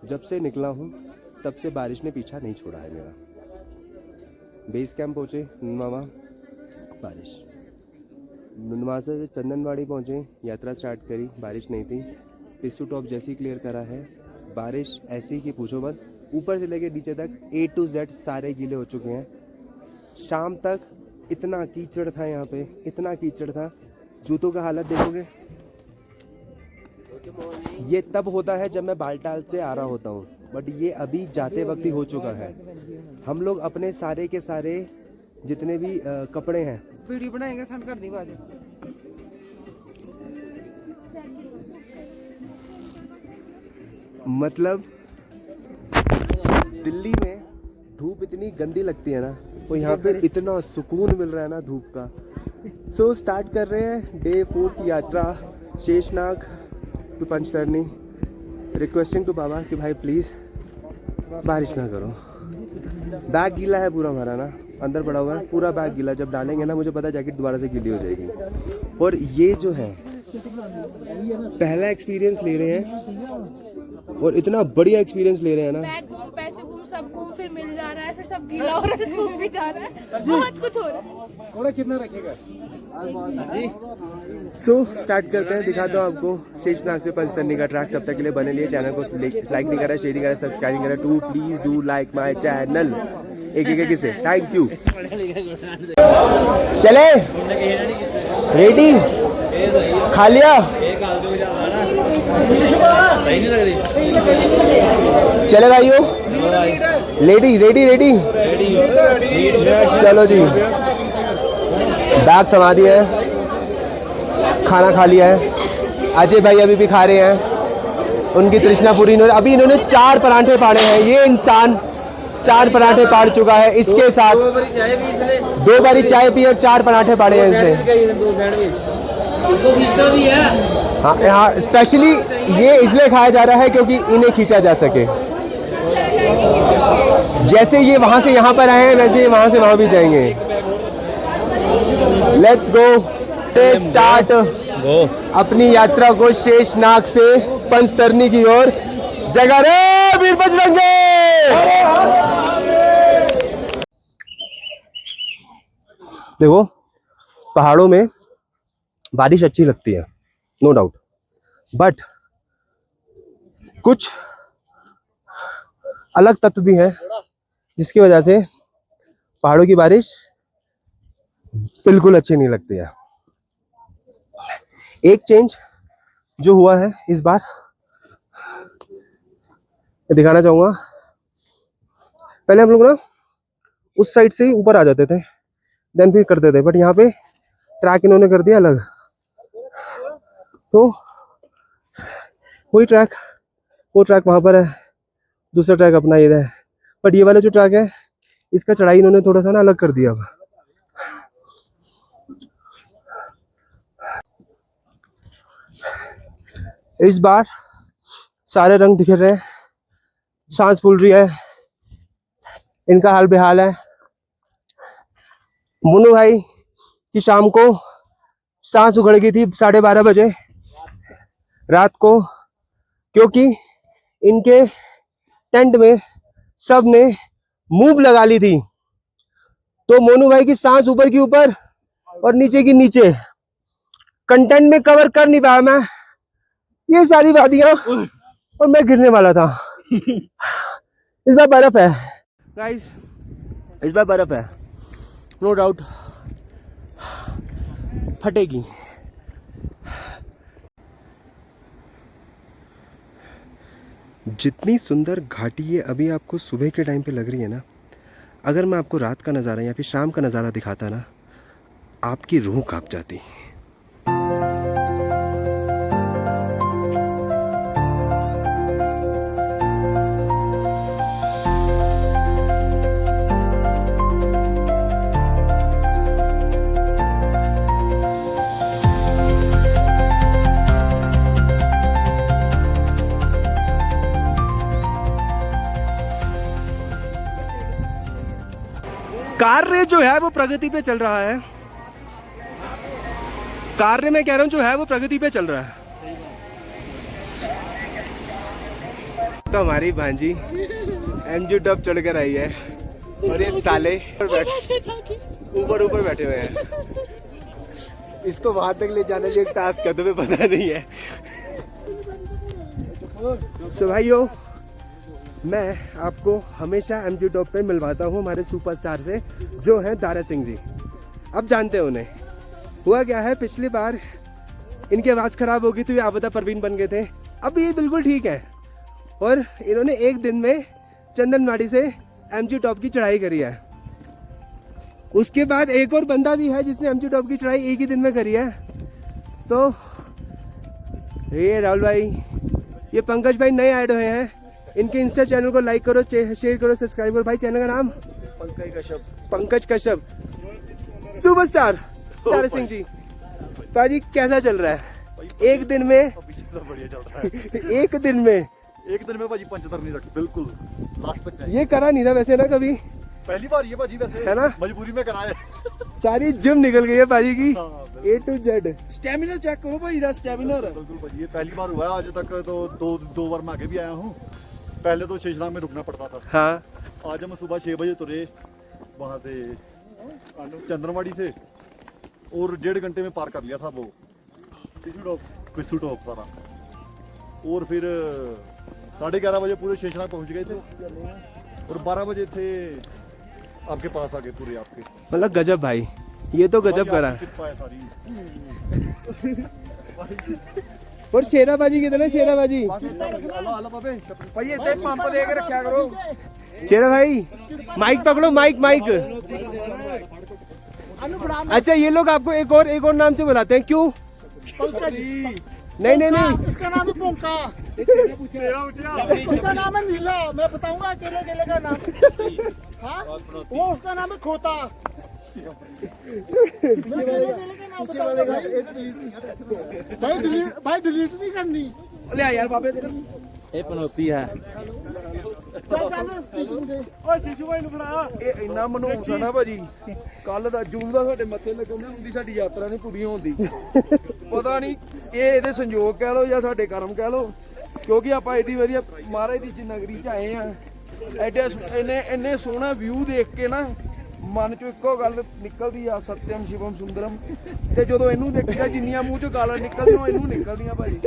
जब से निकला हूँ तब से बारिश ने पीछा नहीं छोड़ा है मेरा। बेस कैंप पहुँचे नुनमावा, बारिश। नुनमावा से चंदनवाड़ी पहुँचे, यात्रा स्टार्ट करी, बारिश नहीं थी। पिस्सू टॉप जैसी क्लियर करा है, बारिश ऐसी कि पूछो मत। ऊपर से लेके नीचे तक A to Z सारे गीले हो चुके हैं। शाम तक इतना कीचड़ था यहाँ पे, इतना कीचड़ था, जूतों का हालत देखोगे। ये तब होता है जब मैं बालटाल से आ रहा होता हूँ, बट ये अभी जाते वक्त ही हो चुका है। हम लोग अपने सारे के सारे जितने भी कपड़े हैं, वीडियो बनाएंगे, सेंड कर दी बाजू। मतलब दिल्ली में धूप इतनी गंदी लगती है ना, तो यहाँ पे इतना सुकून मिल रहा है ना धूप का। सो स्टार्ट कर रहे हैं डे 4 की यात्रा, Sheshnag to Panchtarni. Requesting to Baba कि भाई प्लीज़ बारिश ना करो। बैग गीला है पूरा हमारा ना, अंदर पड़ा हुआ है पूरा बैग गीला। जब डालेंगे ना मुझे पता है जैकेट दोबारा से गीली हो जाएगी। और ये जो है पहला एक्सपीरियंस ले रहे हैं और इतना बढ़िया एक्सपीरियंस ले रहे हैं ना। बैग घूम, पैसे घूम, सब घूम, फिर मिल जा रहा है, फिर सब गीला हो रहा है, सूख भी जा रहा है, बहुत कुछ हो रहा है। थोड़ा कितना रखेगा? सो स्टार्ट करते हैं, दिखाता हूँ आपको शेषनाग से पंचतरनी का ट्रैक। तब तक के लिए बने लिए, चैनल को लाइक नहीं करा, शेयर नहीं करा, सब्सक्राइब नहीं करा, टू please do like my channel. एक किसे थैंक यू। चले रेडी, खा लिया? चले भाइयों, रेडी रेडी रेडी, चलो जी। बैग थमा दिया है, खाना खा लिया है। अजय भाई अभी भी खा रहे हैं, उनकी तृष्णा पूरी। अभी इन्होंने 4 पराठे पाड़े हैं। ये इंसान 4 पराठे पाड़ चुका है। इसके साथ 2 बारी चाय पी और 4 पराठे पाड़े हैं इसने। हाँ यहाँ स्पेशली ये इसलिए खाया जा रहा है क्योंकि इन्हें खींचा जा सके। जैसे ये वहां से यहाँ पर आए हैं, वैसे वहां से वहां भी जाएंगे। लेट्स गो स्टार्ट अपनी यात्रा को शेषनाग से पंचतरनी की ओर। जगा रे वीर बजरंगे। देखो पहाड़ों में बारिश अच्छी लगती है, नो डाउट, बट कुछ अलग तत्व भी है जिसकी वजह से पहाड़ों की बारिश बिल्कुल अच्छी नहीं लगती है। एक चेंज जो हुआ है इस बार मैं दिखाना चाहूंगा। पहले हम लोग ना उस साइड से ही ऊपर आ जाते थे, देन फिर करते थे, बट यहाँ पे ट्रैक इन्होंने कर दिया अलग। तो वही ट्रैक, वो ट्रैक वहाँ पर है, दूसरा ट्रैक अपना ये है, बट ये वाला जो ट्रैक है इसका चढ़ाई इन्होंने थोड़ा सा ना अलग कर दिया। इस बार सारे रंग दिख रहे हैं, सांस फूल रही है, इनका हाल बेहाल है। मुन्नू भाई की शाम को सांस उखड़ गई थी 12:30 बजे रात को, क्योंकि इनके टेंट में सब ने मूव लगा ली थी। तो मोनू भाई की सांस ऊपर की ऊपर और नीचे की नीचे, कंटेंट में कवर कर नहीं पाया मैं ये सारी वादियां और मैं गिरने वाला था। इस बार बर्फ है गाइस, इस बार बर्फ है, नो डाउट फटेगी। जितनी सुंदर घाटी ये अभी आपको सुबह के टाइम पे लग रही है ना, अगर मैं आपको रात का नज़ारा या फिर शाम का नज़ारा दिखाता ना, आपकी रूह कांप जाती। कार्य जो है वो प्रगति पे चल रहा है, कार्य मैं कह रहा हूँ जो है वो प्रगति पे चल रहा है। तो हमारी भांजी एमजी टॉप चढ़कर आई है और ये साले ऊपर ऊपर बैठे हुए हैं। इसको वहां तक ले जाने लिए एक टास्क है, तुम्हें पता नहीं है। सो भाइयों, मैं आपको हमेशा एमजी टॉप पे मिलवाता हूँ हमारे सुपरस्टार से, जो हैं दारा सिंह जी। अब जानते हैं उन्हें। हुआ क्या है, पिछली बार इनकी आवाज़ ख़राब हो गई थी, आपदा परवीन बन गए थे। अब ये बिल्कुल ठीक है और इन्होंने एक दिन में चंदनवाड़ी से एमजी टॉप की चढ़ाई करी है। उसके बाद एक और बंदा भी है जिसने एमजी टॉप की चढ़ाई एक ही दिन में करी है। तो ये राहुल भाई, ये पंकज भाई नए ऐड हुए हैं। इनके इंस्टा चैनल को लाइक करो, शेयर करो, सब्सक्राइब करो। भाई चैनल का नाम पंकज कश्यप सुपरस्टार दारा सिंह जी। भाजी कैसा चल रहा है? एक दिन में बढ़िया चल रहा है। एक दिन में भाजी 75 नहीं रखी, बिल्कुल लास्ट तक ये करा नहीं था वैसे ना कभी, पहली बार ये भाजी वैसे है ना, मजबूरी में कराए। सारी जिम निकल गई है भाजी की A to Z। Stamina check करो भाई, स्टेमिना बिल्कुल भाजी, ये पहली बार हुआ है आज तक। तो दो बार मैं आगे भी आया हूँ। पहले तो शेषनाग में रुकना पड़ता था। हाँ, आज हम सुबह 6 बजे तुरे वहाँ से चंद्रवाड़ी से और 1.5 घंटे में पार कर लिया था वो पिस्सू टॉप सारा। और फिर 11:30 बजे पूरे शेषनाग पहुँच गए थे और 12 बजे थे आपके पास आगे पूरे आपके। मतलब गजब भाई, ये तो गजब करा। और शेरा बाजी किधर है? शेरा बाजी, शेरा भाई माइक पकड़ो, माइक। अच्छा, ये लोग आपको एक और नाम से बुलाते हैं, क्यों? नहीं, इसका नाम है पोंका, इसका नाम है नीला। मैं बताऊंगा अकेले का नाम। हाँ, वो उसका नाम है खोता। भाई डिलीट नहीं करनी। ले यार बाबे ये पनौती है। ਇਹ ਇੰਨਾ ਮਨਹੂਸ ਆ ਨਾ ਭਾਜੀ, ਕੱਲ ਦਾ ਜੂਨ ਦਾ ਸਾਡੇ ਮੱਥੇ ਲੱਗਣ ਹੁੰਦੀ, ਸਾਡੀ ਯਾਤਰਾ ਨਹੀਂ ਪੂਰੀ ਹੁੰਦੀ। ਪਤਾ ਨਹੀਂ ਇਹ ਇਹਦੇ ਸੰਯੋਗ ਕਹਿ ਲਓ ਜਾਂ ਸਾਡੇ ਕਰਮ ਕਹਿ ਲਓ, ਕਿਉਂਕਿ ਆਪਾਂ ਐਡੀ ਵਧੀਆ ਮਹਾਰਾਜ ਦੀ ਨਗਰੀ ਚ ਆਏ ਆ। ਐਡੇ ਇੰਨੇ ਸੋਹਣਾ ਵਿਊ ਦੇਖ ਕੇ ਨਾ ਮਨ ਚੋਂ ਇੱਕੋ ਗੱਲ ਨਿਕਲਦੀ ਆ, ਸਤਿਅਮ ਸ਼ਿਵਮ ਸੁੰਦਰਮ। ਤੇ ਜਦੋਂ ਇਹਨੂੰ ਦੇਖੀਦਾ, ਜਿੰਨੀਆਂ ਮੂੰਹ ਚੋਂ ਗਾਲਾਂ ਨਿਕਲਦੀਆਂ ਇਹਨੂੰ ਨਿਕਲਦੀਆਂ ਭਾਜੀ।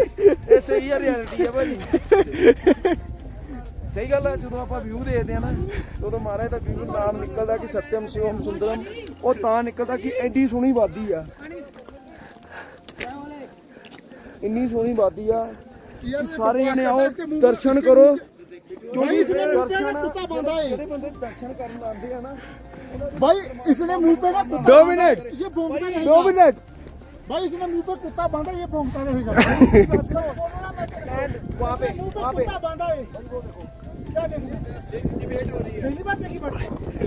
ਇਹ ਸਹੀ ਆ, ਰਿਐਲਿਟੀ ਆ ਭਾਜੀ, ਸਹੀ ਗੱਲ ਆ। ਜਦੋਂ ਆਪਾਂ ਵਿਊ ਦੇਖਦੇ ਆ ਨਾ, ਉਦੋਂ ਮਹਾਰਾਜ ਦਾ ਵਿਊ ਨਾਮ ਨਿਕਲਦਾ ਕਿ ਸਤਿਅਮ ਸ਼ਿਵਮ ਸੁੰਦਰਮ। ਉਹ ਤਾਂ ਨਿਕਲਦਾ ਕਿ ਐਡੀ ਸੋਹਣੀ ਵਾਦੀ ਆ, ਇੰਨੀ ਸੋਹਣੀ ਵਾਦੀ ਆ। ਸਾਰੇ ਜਣੇ ਆਓ, ਦਰਸ਼ਨ ਕਰੋ। भाई इसने मुंह पे ना कुत्ता बांधा है। दर्शन करने आते हैं ना भाई इसने मुंह पे ना कुत्ता 2 मिनट, ये भौंकता रहेगा। 2 मिनट। भाई इसने मुंह पे कुत्ता बांधा, ये भौंकता रहेगा। वहाँ पे कुत्ता बांधा है। क्या देखिए, पहली बार देखी बात।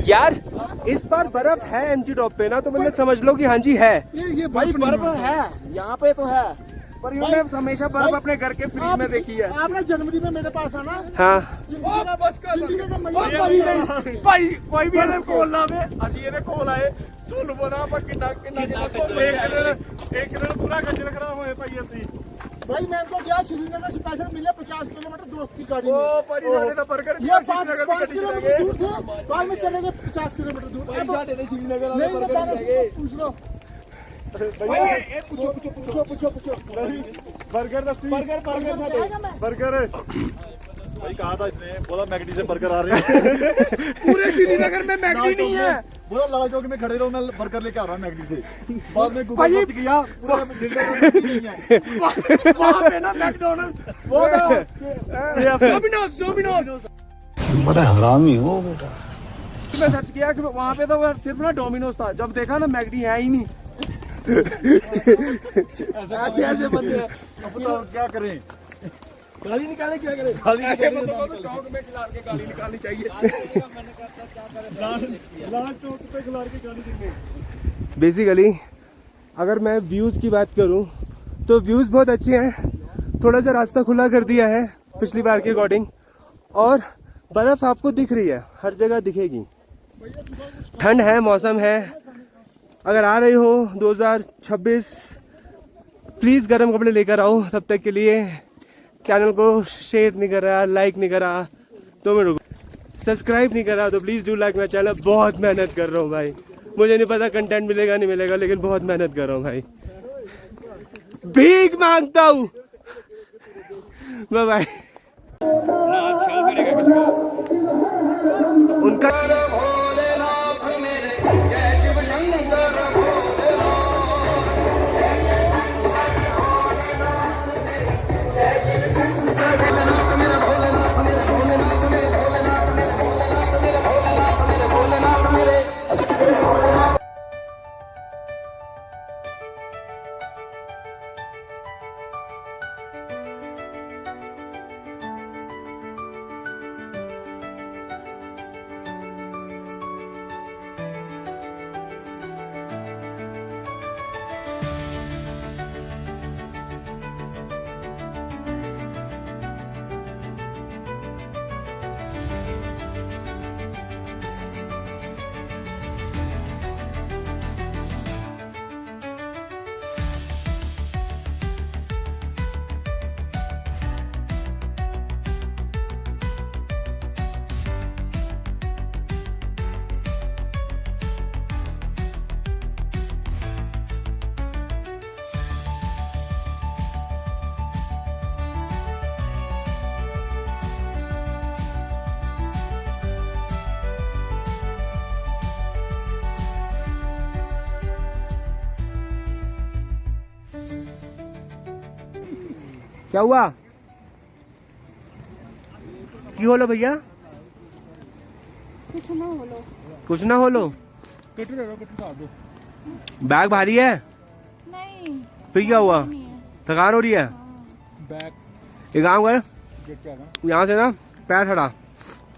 यार इस बार बर्फ है एमजी टॉप पे ना, तो मतलब समझ लो कि हाँ जी है। ये भाई बर्फ है यहाँ पे तो है, पर इन्होंने हमेशा बर्फ अपने घर के फ्रिज में देखी है। आपने जनवरी में मेरे पास आना। हाँ, भाई कोई भी ਇਹਦੇ ਕੋਲ ਨਾ ਆਵੇ, ਅਸੀਂ ਇਹਦੇ ਕੋਲ ਆਏ, ਸਾਨੂੰ ਪਤਾ ਆਪਾਂ ਕਿੰਨਾ ਇੱਕ ਦਿਨ ਪੂਰਾ ਖੱਜਲ ਖਰਾਬ ਹੋਏ ਭਾਈ ਅਸੀਂ। भाई मैं इनको गया श्रीनगर स्पेशल मिले 50 किलोमीटर दोस्त की गाड़ी में। ओ भाई साडे दा बर्गर ये 5 किलोमीटर दूर थे, बाद में चले गए 50 किलोमीटर दूर। भाई साडे दे श्रीनगर वाले नहीं बर्गर बताना, ले गए। पूछ लो। बर्गर बर्गर बर्गर भाई कहा था इसने, बोला मैगडी से बर्गर आ रहे हैं। पूरे श्रीनगर में मैगडी नहीं है। बोला लाल चौक में खड़े रहो, मैं बर्गर लेके आ रहा हूँ मैगडी से। बाद में गूगल सर्च किया, पूरा श्रीनगर में मैगडी नहीं है। वहाँ पे ना मैकडॉनल्ड्स, वो डोमिनोज। बड़ा हरामी हो बेटा। मैं सर्च किया कि वहाँ पे तो सिर्फ ना डोमिनोज था, जब देखा ना मैगडी है ही नहीं। ऐसे बंदे हैं। अब बताओ क्या करें, गाली निकाले क्या करें? ऐसे बंदों को तो चौक में खिला के गाली निकालनी चाहिए। लाल चौक पे खिला के गाली देंगे। बेसिकली अगर मैं व्यूज़ की बात करूं तो व्यूज़ बहुत अच्छे हैं। थोड़ा सा रास्ता खुला कर दिया है पिछली बार के अकॉर्डिंग, और बर्फ़ आपको दिख रही है, हर जगह दिखेगी। ठंड है, मौसम है। अगर आ रही हो 2026, प्लीज़ गर्म कपड़े लेकर आओ। तब तक के लिए चैनल को शेयर नहीं कर रहा, लाइक नहीं करा तो मैं रुको, सब्सक्राइब नहीं करा तो please do like my channel. बहुत मेहनत कर रहा हूँ भाई, मुझे नहीं पता कंटेंट मिलेगा नहीं मिलेगा, लेकिन बहुत मेहनत कर रहा हूँ भाई। भीख मांगता हूँ। Bye bye. उनका क्या हुआ? की होलो भैया? कुछ ना बोलो। कुछ ना होलो। बैग भारी है? नहीं। फिर क्या हुआ? थकान हो रही है? बैग एक काम कर, यहाँ से ना पैर हटा,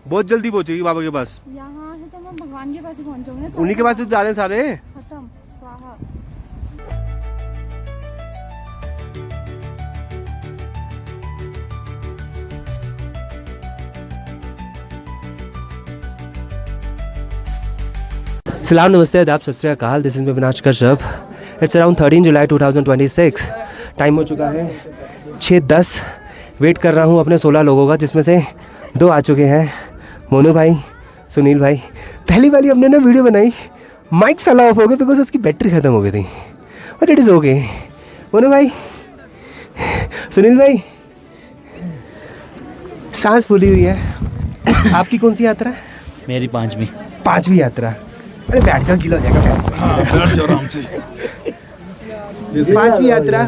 बहुत जल्दी पहुंचेगी बाबा के पास। यहाँ से तो मैं भगवान के पास ही पहुंच जाऊंगी। उन्हीं के पास तो जा रहे हैं सारे। खत्म, स्वाहा। सलाम, नमस्ते, आदाब, सत श्री अकाल। दिस इज मी विनाश Kashyap. It's around 13 July 2026। Time हो चुका है 6:10। वेट कर रहा हूँ अपने 16 लोगों का, जिसमें से 2 आ चुके हैं, मोनू भाई, सुनील भाई। पहली वाली हमने ना वीडियो बनाई, माइक साला ऑफ हो गया बिकॉज उसकी बैटरी ख़त्म हो गई थी, but it is okay. Monu भाई, सुनील भाई, सांस फूली हुई है। आपकी कौन सी यात्रा है? मेरी 5वीं यात्रा। अरे बैठ जाओ, गीला हो जाएगा। आराम से। 5वीं यात्रा,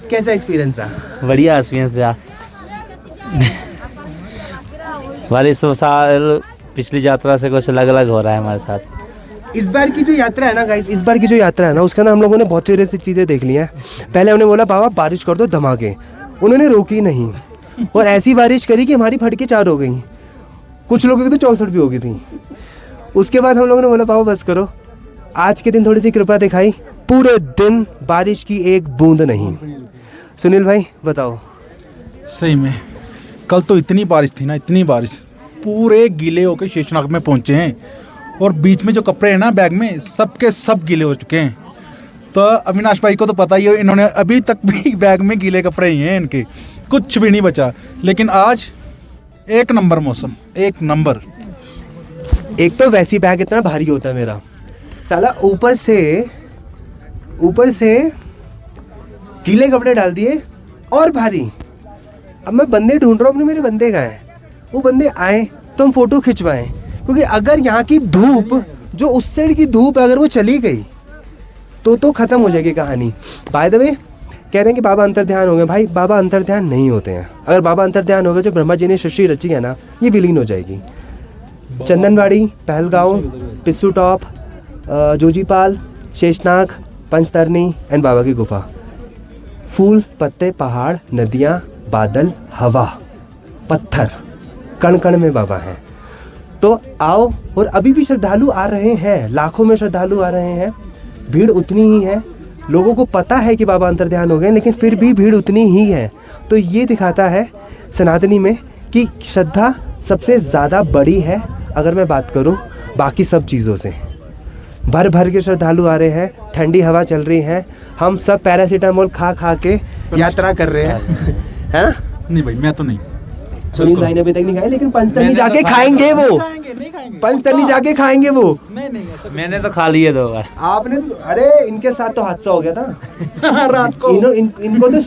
कैसा एक्सपीरियंस रहा? बढ़िया एक्सपीरियंस रहा। हमारे इस साल पिछली यात्रा से कुछ अलग अलग हो रहा है हमारे साथ। इस बार की जो यात्रा है ना गाइस, इस बार की जो यात्रा है ना, उसका ना हम लोगों ने बहुत सारी ऐसी चीज़ें देख ली हैं। पहले हमने बोला बाबा बारिश कर दो धमाके, उन्होंने रोकी नहीं, और ऐसी बारिश करी कि हमारी फटके 4 हो गई, कुछ लोगों की तो 64 भी हो गई थी। उसके बाद हम लोगों ने बोला बाबा बस करो। आज के दिन थोड़ी सी कृपा दिखाई, पूरे दिन बारिश की एक बूंद नहीं। सुनील भाई बताओ। सही में कल तो इतनी बारिश थी ना, इतनी बारिश, पूरे गीले होकर शेषनाग में पहुंचे हैं, और बीच में जो कपड़े हैं ना बैग में, सबके सब गीले हो चुके हैं। तो अविनाश भाई को तो पता ही है, इन्होंने अभी तक भी बैग में गीले कपड़े ही हैं इनके, कुछ भी नहीं बचा। लेकिन आज एक नंबर मौसम, एक नंबर। एक तो वैसी बैग इतना भारी होता है मेरा साला, ऊपर से ऊपर से गीले कपड़े डाल दिए और भारी। अब मैं बंदे ढूंढ रहा हूँ अपने, मेरे बंदे कहाँ हैं? वो बंदे आए तो हम फोटो खिंचवाएं, क्योंकि अगर यहाँ की धूप, जो उस साइड की धूप अगर वो चली गई तो खत्म हो जाएगी कहानी। बाय द वे कह रहे हैं कि बाबा अंतर्ध्यान हो गए। भाई बाबा अंतर्ध्यान नहीं होते हैं। अगर बाबा अंतर्ध्यान हो गए, जो ब्रह्मा जी ने सृष्टि रची है ना, ये विलीन हो जाएगी। चंदनवाड़ी, पहलगांव, पिस्सू टॉप, जोजीपाल, शेषनाग, पंचतरनी एंड बाबा की गुफा। फूल, पत्ते, पहाड़, नदियाँ, बादल, हवा, पत्थर, कण कण में बाबा हैं। तो आओ, और अभी भी श्रद्धालु आ रहे हैं, लाखों में श्रद्धालु आ रहे हैं, भीड़ उतनी ही है। लोगों को पता है कि बाबा अंतर्ध्यान हो गए, लेकिन फिर भी भीड़ उतनी ही है। तो ये दिखाता है सनातनी में कि श्रद्धा सबसे ज़्यादा बड़ी है। अगर मैं बात करूं बाकी सब चीज़ों से, भर भर के श्रद्धालु आ रहे हैं, ठंडी हवा चल रही है, हम सब पैरासीटामोल खा खा के यात्रा कर रहे हैं, है ना? नहीं भाई, मैं तो नहीं। सुनील भाई ने अभी तक नहीं खाए, लेकिन पंचतरनी जाके खाएंगे वो, पंचतरनी जाके खाएंगे वो। मैंने तो खा लिए 2 बार। आपने तो, अरे इनके साथ तो हादसा हो गया था रात को। इनको तो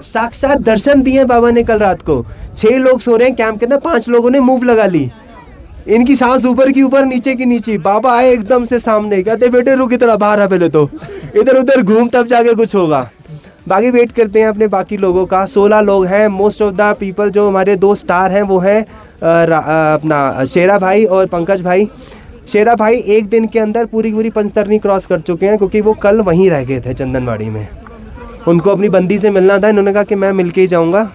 साक्षात दर्शन दिए बाबा ने कल रात को। 6 लोग सो रहे हैं कैंप के अंदर, 5 लोगों ने मूव लगा ली। इनकी सांस ऊपर की ऊपर, नीचे की नीचे। बाबा आए एकदम से सामने, कहते बेटे रुक, इतना बाहर आ, पहले तो इधर उधर घूम, तब जाके कुछ होगा। बाकी वेट करते हैं अपने बाकी लोगों का। 16 लोग हैं। मोस्ट ऑफ द पीपल, जो हमारे 2 स्टार हैं वो हैं अपना शेरा भाई और पंकज भाई। शेरा भाई एक दिन के अंदर पूरी पंचतरनी क्रॉस कर चुके हैं, क्योंकि वो कल वहीं रह गए थे चंदनवाड़ी में। उनको अपनी बंदी से मिलना था, इन्होंने कहा कि मैं मिल के ही जाऊँगा,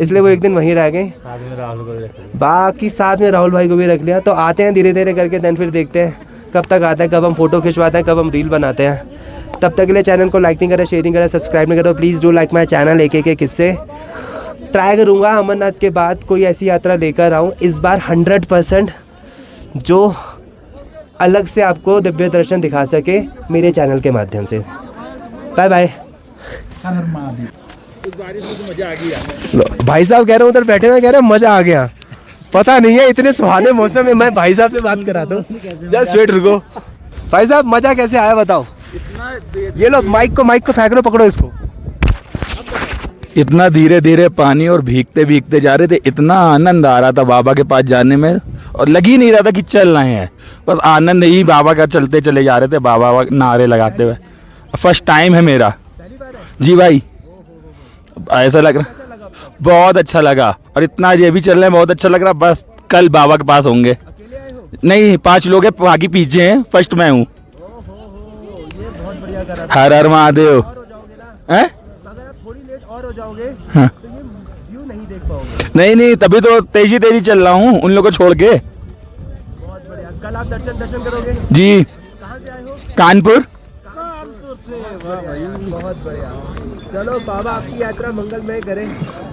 इसलिए वो एक दिन वहीं रह गए। बाकी साथ में राहुल भाई को भी रख लिया। तो आते हैं धीरे धीरे करके, देन फिर देखते हैं कब तक आता है, कब हम फोटो खिंचवाते हैं, कब हम रील बनाते हैं। तब तक के लिए चैनल को लाइक नहीं करें, शेयरिंग करें, सब्सक्राइब नहीं करें, please do like my channel. एक किस्से ट्राई करूँगा अमरनाथ के बाद कोई ऐसी यात्रा लेकर आऊँ, इस बार 100% जो अलग से आपको दिव्य दर्शन दिखा सके मेरे चैनल के माध्यम से। Bye bye. भाई साहब कह रहे हैं उधर बैठे हुए, कह रहे हैं मजा आ गया। पता नहीं है, इतने सुहाने मौसम में मैं भाई साहब से बात करा दूं। जस्ट वेट, रुको भाई साहब, मजा कैसे आया बताओ? ये लो माइक को फेंक लो, पकड़ो इसको। इतना धीरे धीरे पानी और भीगते भीगते जा रहे थे, इतना आनंद आ रहा था बाबा के पास जाने में, और लग ही नहीं रहा था कि चल रहे हैं, बस आनंद ही बाबा का चलते चले जा रहे थे, बाबा नारे लगाते हुए। फर्स्ट टाइम है मेरा जी भाई, ऐसा लग रहा, बहुत अच्छा लगा। और इतना ये भी चल रहे हैं, बहुत अच्छा लग रहा। बस कल बाबा के पास होंगे। नहीं, 5 लोग हैं, बाकी पीछे हैं, फर्स्ट मैं हूँ। हर हर महादेव। हैं? थोड़ी लेट और हो जाओगे हाँ। तो ये व्यू नहीं देख पाओगे। नहीं, तभी तो तेजी चल रहा हूँ उन लोगों को छोड़ के। बहुत बढ़िया। कल आप दर्शन करोगे जी। कहाँ से आए हो? कानपुर से। वाह भाई, बहुत बढ़िया। चलो बाबा आपकी यात्रा मंगलमय करें।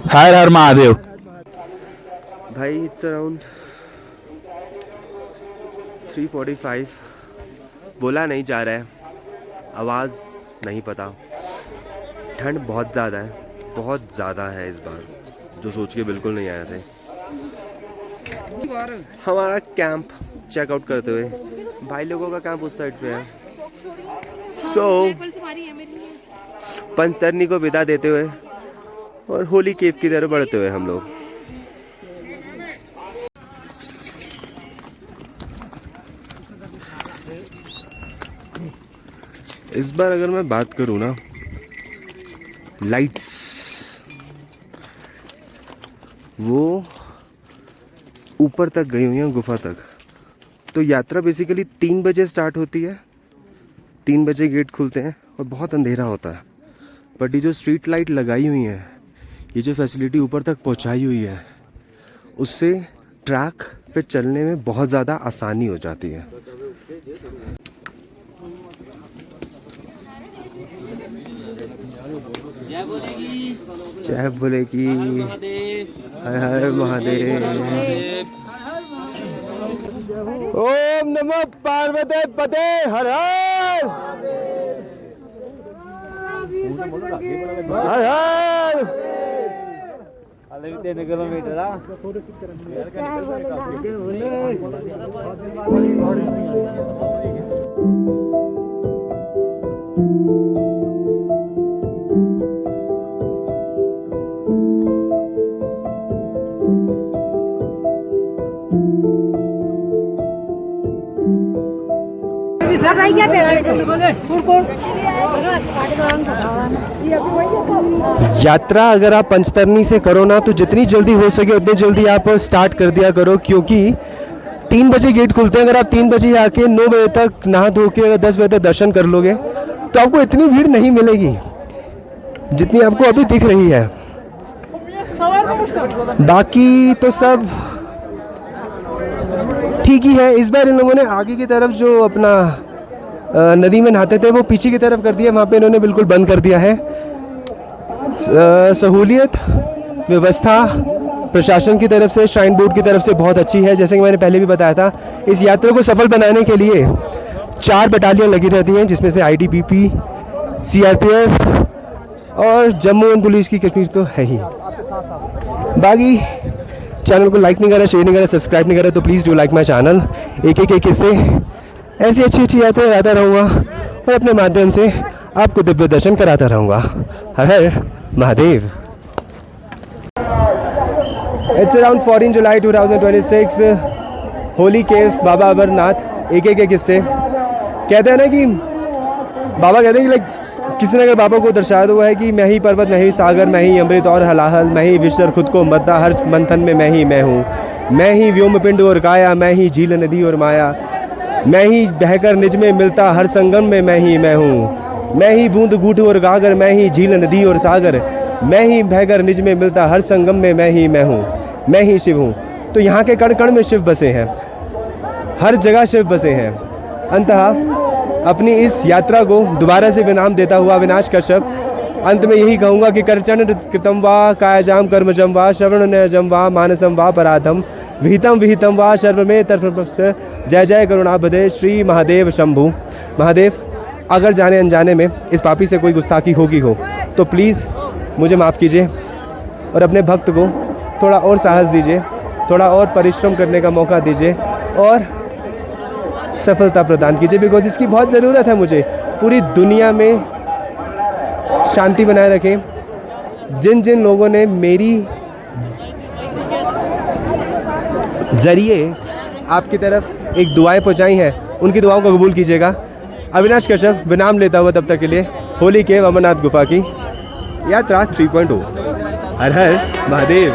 हर हर महादेव। भाई इट्स अराउंड 3:45, बोला नहीं जा रहा है, आवाज़ नहीं पता। ठंड बहुत ज़्यादा है इस बार, जो सोच के बिल्कुल नहीं आए थे। हमारा कैंप चेकआउट करते हुए, भाई लोगों का कैंप उस साइड पे है। पंचतरनी को विदा देते हुए और होली केव की तरफ बढ़ते हुए हम लोग। इस बार अगर मैं बात करूँ ना, लाइट्स वो ऊपर तक गई हुई हैं, गुफा तक। तो यात्रा बेसिकली 3 बजे स्टार्ट होती है, 3 बजे गेट खुलते हैं और बहुत अंधेरा होता है। बट ये जो स्ट्रीट लाइट लगाई हुई है, ये जो फैसिलिटी ऊपर तक पहुंचाई हुई है, उससे ट्रैक पे चलने में बहुत ज़्यादा आसानी हो जाती है। जय बोले की, हर हर महादेव। ओम नमो पार्वती पते, हर हर हर हर। 3 किलोमीटर आ यात्रा अगर आप पंचतरणी से करो ना तो जितनी जल्दी हो सके उतनी जल्दी आप स्टार्ट कर दिया करो, क्योंकि 3 बजे गेट खुलते हैं। अगर आप 3 बजे आके 9 बजे तक नहा धो के अगर 10 बजे तक दर्शन कर लोगे तो आपको इतनी भीड़ नहीं मिलेगी जितनी आपको अभी दिख रही है। बाकी तो सब ठीक ही है। इस बार इन लोगों ने आगे की तरफ जो अपना नदी में नहाते थे वो पीछे की तरफ कर दिया, वहाँ पे इन्होंने बिल्कुल बंद कर दिया है। सहूलियत व्यवस्था प्रशासन की तरफ से, श्राइन बोर्ड की तरफ से बहुत अच्छी है। जैसे कि मैंने पहले भी बताया था, इस यात्रा को सफल बनाने के लिए 4 बटालियन लगी रहती हैं, जिसमें से ITBP, CRPF और जम्मू एंड पुलिस की कश्मीर तो है ही। बाकी चैनल को लाइक नहीं करा, शेयर नहीं करा, सब्सक्राइब नहीं करा तो please do like my channel. एक किस्से ऐसी अच्छी यात्रा लाता रहूँगा और अपने माध्यम से आपको दिव्य दर्शन कराता रहूँगा। हर हर Mahadev. It's around 14 July 2026, Holi केव बाबा अमरनाथ। एक किस्से कहते हैं ना कि बाबा कहते हैं कि लाइक किसी ने अगर बाबा को दर्शाया हुआ है कि मैं ही पर्वत, मैं ही सागर, मैं ही अमृत और हलाहल, मैं ही विश्वर खुद को मद्दा, हर मंथन में मैं हूँ, मैं ही व्योम पिंड और काया, मैं ही झील नदी और माया, मैं ही बहकर निज में मिलता हर संगम में मैं हूँ, मैं ही बूंद गूठ और गागर, मैं ही झील नदी और सागर, मैं ही बहकर निज में मिलता हर संगम में मैं हूँ, मैं ही शिव हूँ। तो यहाँ के कण कण में शिव बसे हैं, हर जगह शिव बसे हैं। अंततः अपनी इस यात्रा को दोबारा से विराम देता हुआ अविनाश कश्यप अंत में यही कहूँगा कि करचन कृतम वा कायाजाम कर्मजम वा श्रवण नजम वा मानसम वा पराधम विहितम वा सर्वमे तर्फस। जय जय करुणाबधे श्री महादेव शंभु। महादेव, अगर जाने अनजाने में इस पापी से कोई गुस्ताखी होगी हो तो प्लीज़ मुझे माफ़ कीजिए और अपने भक्त को थोड़ा और साहस दीजिए, थोड़ा और परिश्रम करने का मौका दीजिए और सफलता प्रदान कीजिए, बिकॉज इसकी बहुत ज़रूरत है मुझे। पूरी दुनिया में शांति बनाए रखें। जिन जिन लोगों ने मेरी ज़रिए आपकी तरफ एक दुआएं पहुंचाई हैं उनकी दुआओं को कबूल कीजिएगा। अविनाश कश्यप विराम लेता हुआ तब तक के लिए होली के अमरनाथ गुफा की यात्रा 3.0। हर हर महादेव।